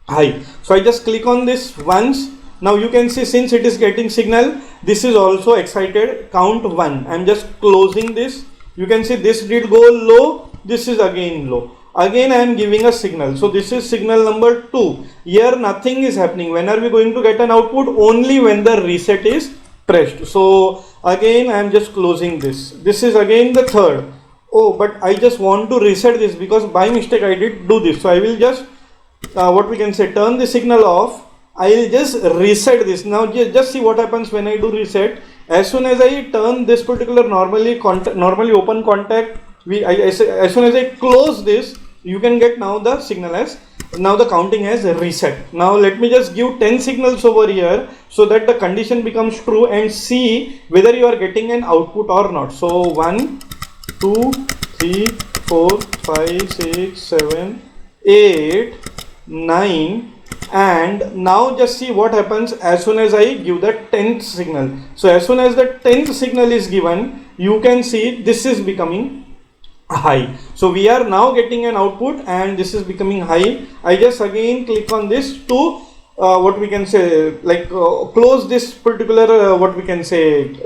S1: high. So I just click on this once. Now you can see since it is getting signal, this is also excited, count 1. I'm just closing this. You can see this did go low, this is again low. Again I am giving a signal. So this is signal number 2. Here nothing is happening. When are we going to get an output? Only when the reset is pressed. So again I am just closing this. This is again the third. Oh, but I just want to reset this because by mistake I did do this. So I will just turn the signal off. I will just reset this. Now just see what happens when I do reset. As soon as I turn this particular normally open contact, as soon as I close this, you can get now the signal as, now the counting has reset. Now let me just give 10 signals over here so that the condition becomes true, and see whether you are getting an output or not. So 1, 2, 3, 4, 5, 6, 7, 8, 9, and now just see what happens as soon as I give the 10th signal. So as soon as the 10th signal is given, you can see this is becoming high. So we are now getting an output and this is becoming high. I just again click on this to close this particular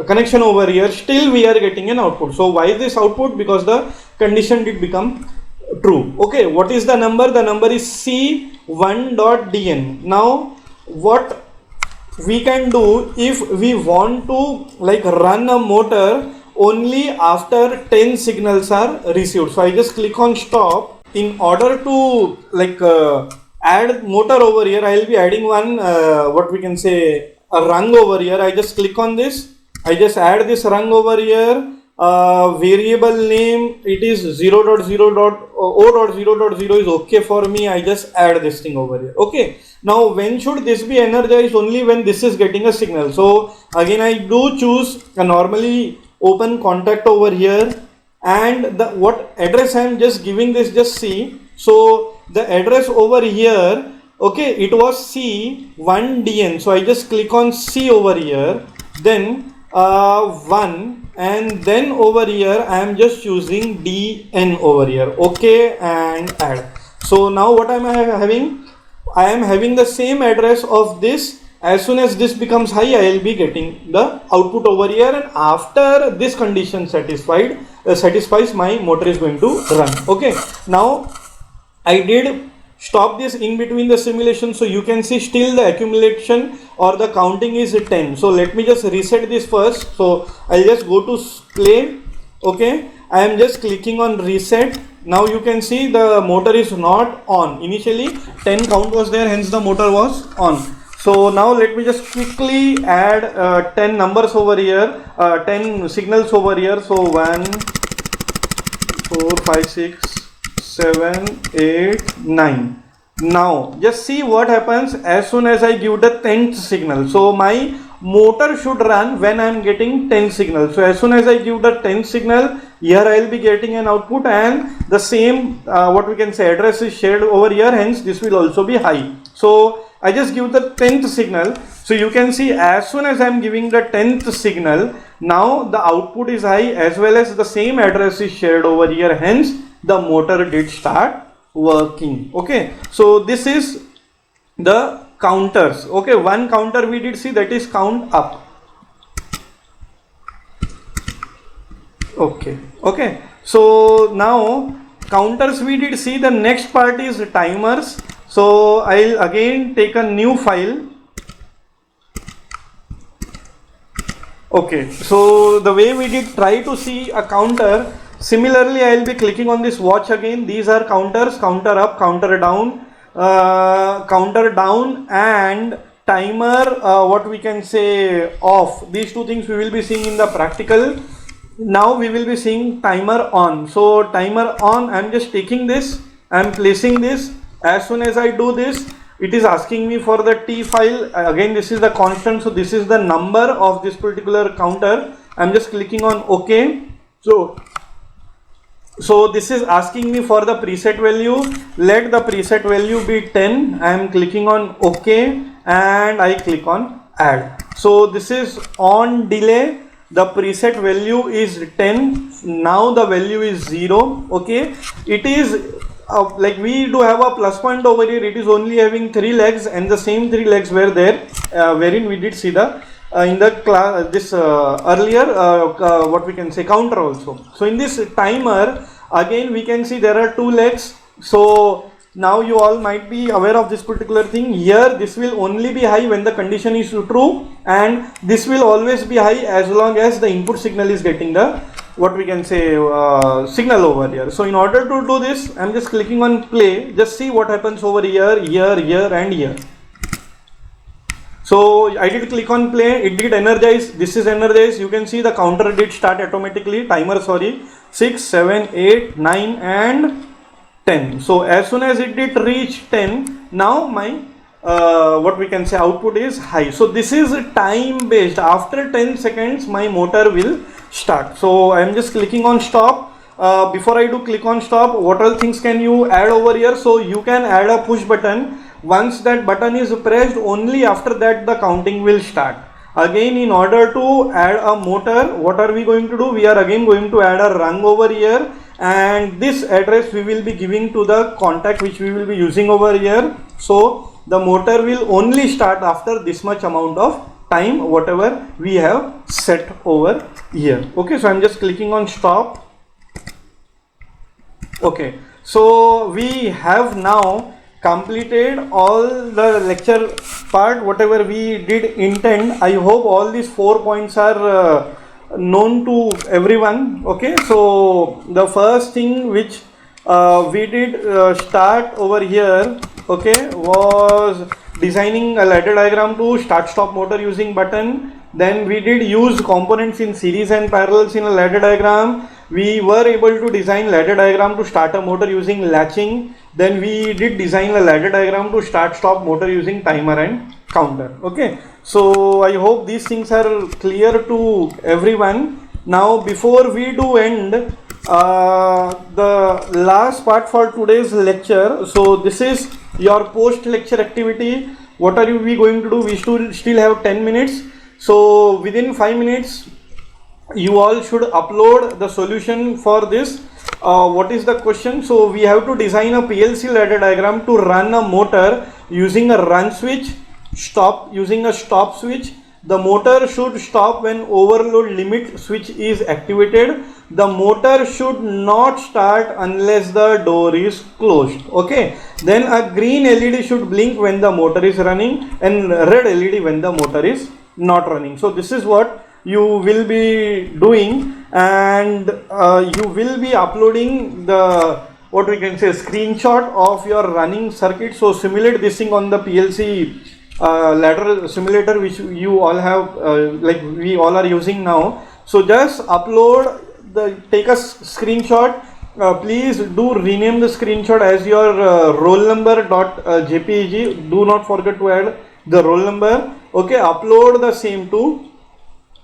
S1: connection over here. Still we are getting an output. So why this output? Because the condition did become true. Okay, what is the number? The number is C1.dn. Now what we can do, if we want to run a motor only after 10 signals are received. So I just click on stop. In order to add motor over here, I will be adding one a rung over here. I just click on this. I just add this rung over here. Variable name, it is 0.0.0.0 is okay for me. I just add this thing over here. Okay, now when should this be energized? Only when this is getting a signal. So again I do choose a normally open contact over here, and the what address I am just giving this, just see. So the address over here, okay, it was C1DN. So I just click on C over here, then 1, and then over here I am just choosing DN over here. Okay, and add. So now what am I having? I am having the same address of this. As soon as this becomes high, I will be getting the output over here, and after this condition satisfies, my motor is going to run. Okay, now I did stop this in between the simulation, so you can see still the accumulation or the counting is 10. So let me just reset this first. So I'll just go to play. Okay, I am just clicking on reset. Now you can see the motor is not on. Initially 10 count was there, hence the motor was on. So now let me just quickly add 10 numbers over here, 10 signals over here. So 1, 4, 5, 6, 7, 8, 9. Now just see what happens as soon as I give the 10th signal. So my motor should run when I am getting 10 signals. So as soon as I give the 10th signal, here I will be getting an output, and the same address is shared over here, hence this will also be high. So I just give the 10th signal. So you can see as soon as I am giving the 10th signal, now the output is high as well as the same address is shared over here, hence the motor did start working. Okay, so this is the counters. Okay, one counter we did see, that is count up. Okay. So now counters we did see. The next part is timers. So I'll again take a new file. Okay, so the way we did try to see a counter, similarly I'll be clicking on this watch again. These are counters, counter up, counter down, and timer, what we can say off. These two things we will be seeing in the practical. Now we will be seeing timer on. So timer on, I'm just taking this, I'm placing this. As soon as I do this, it is asking me for the T file. Again, this is the constant, so this is the number of this particular counter. I'm just clicking on OK. So this is asking me for the preset value. Let the preset value be 10. I am clicking on OK and I click on add. So this is on delay. The preset value is 10. Now the value is 0. Okay, it is like we do have a plus point over here. It is only having 3 legs, and the same 3 legs were there, wherein we did see the in the class earlier what we can say counter also. So in this timer again we can see there are 2 legs. So now you all might be aware of this particular thing. Here this will only be high when the condition is true, and this will always be high as long as the input signal is getting the what we can say signal over here. So in order to do this, I'm just clicking on play. Just see what happens over here, here and here. So I did click on play, it did energize. This is energized. You can see the counter did start automatically. Timer, 6, 7, 8, 9 and 10. So as soon as it did reach 10, now my what we can say output is high. So this is time based. After 10 seconds my motor will start. So I am just clicking on stop. Before I do click on stop, what all things can you add over here? So you can add a push button. Once that button is pressed, only after that the counting will start. Again, in order to add a motor, what are we going to do? We are again going to add a rung over here, and this address we will be giving to the contact which we will be using over here. So the motor will only start after this much amount of time, whatever we have set over here. Okay, so I'm just clicking on stop. Okay, so we have now completed all the lecture part, whatever we did intend. I hope all these 4 points are known to everyone. Okay, so the first thing which we did start over here, okay, was designing a ladder diagram to start stop motor using button. Then we did use components in series and parallels in a ladder diagram. We were able to design ladder diagram to start a motor using latching. Then we did design a ladder diagram to start stop motor using timer and counter. Okay, so I hope these things are clear to everyone. Now before we do end the last part for today's lecture, so this is your post lecture activity. What are we going to do? We still have 10 minutes. So within 5 minutes you all should upload the solution for this. What is the question? So we have to design a PLC ladder diagram to run a motor using a run switch, stop using a stop switch. The motor should stop when overload limit switch is activated. The motor should not start unless the door is closed. Okay, then a green LED should blink when the motor is running and red LED when the motor is not running. So this is what you will be doing, and you will be uploading the what we can say screenshot of your running circuit. So simulate this thing on the PLC ladder simulator which you all have like we all are using now. So just upload take a screenshot. Please do rename the screenshot as your roll number .jpeg. Do not forget to add the roll number. Okay, upload the same to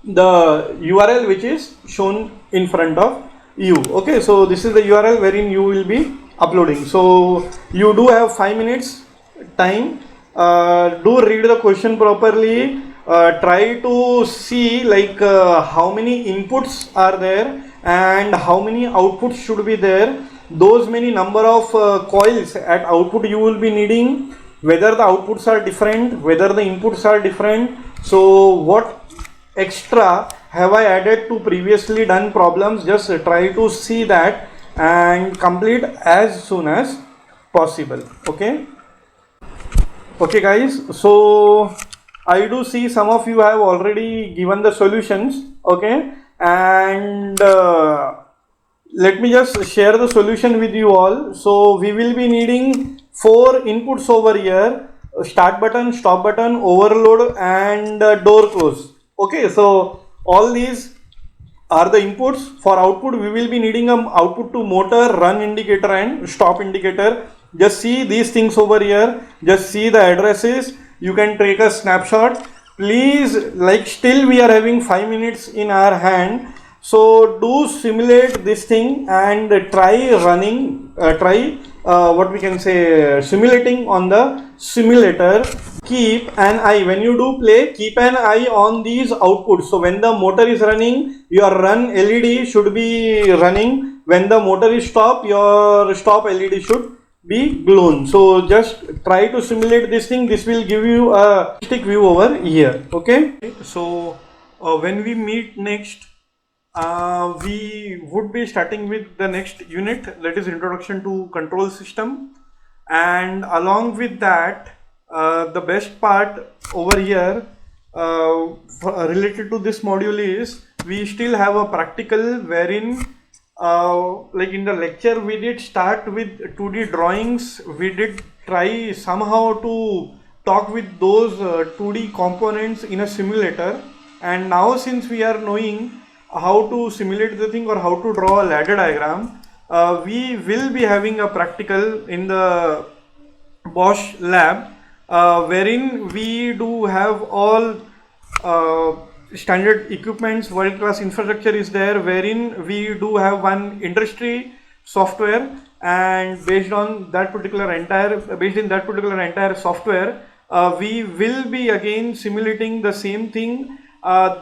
S1: the URL which is shown in front of you. Okay, so this is the URL wherein you will be uploading. So you do have 5 minutes time. Do read the question properly. Try to see like how many inputs are there and how many outputs should be there. Those many number of coils at output you will be needing, whether the outputs are different, whether the inputs are different. So what extra have I added to previously done problems. Just try to see that and complete as soon as possible. Okay. Okay guys, so I do see some of you have already given the solutions. Okay, and let me just share the solution with you all. So we will be needing 4 inputs over here: start button, stop button, overload, and door close. Okay, so all these are the inputs. For output, we will be needing an output to motor, run indicator, and stop indicator. Just see these things over here. Just see the addresses. You can take a snapshot. Please, like, still we are having 5 minutes in our hand. So do simulate this thing and try running, what we can say, simulating on the simulator. Keep an eye, when you do play, keep an eye on these outputs. So when the motor is running, your run LED should be running. When the motor is stopped, your stop LED should be blown. So just try to simulate this thing. This will give you a stick view over here. Okay, so when we meet next, we would be starting with the next unit, that is introduction to control system, and along with that the best part over here related to this module is we still have a practical wherein like in the lecture we did start with 2D drawings. We did try somehow to talk with those 2D components in a simulator, and now since we are knowing how to simulate the thing or how to draw a ladder diagram, we will be having a practical in the Bosch lab, wherein we do have all standard equipments, world class infrastructure is there, wherein we do have one industry software, and based in that particular entire software, we will be again simulating the same thing.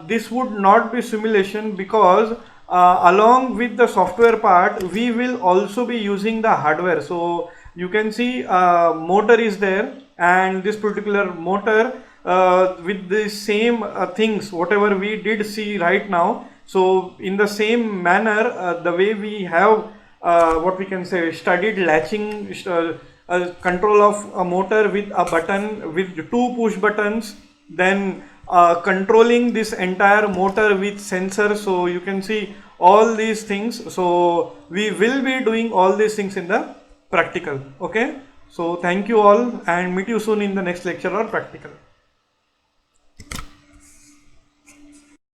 S1: This would not be simulation because along with the software part we will also be using the hardware. So you can see motor is there, and this particular motor with the same things whatever we did see right now. So in the same manner, the way we have what we can say studied latching, control of a motor with a button, with 2 push buttons, then controlling this entire motor with sensors. So you can see all these things. So we will be doing all these things in the practical. Okay, so thank you all and meet you soon in the next lecture or practical.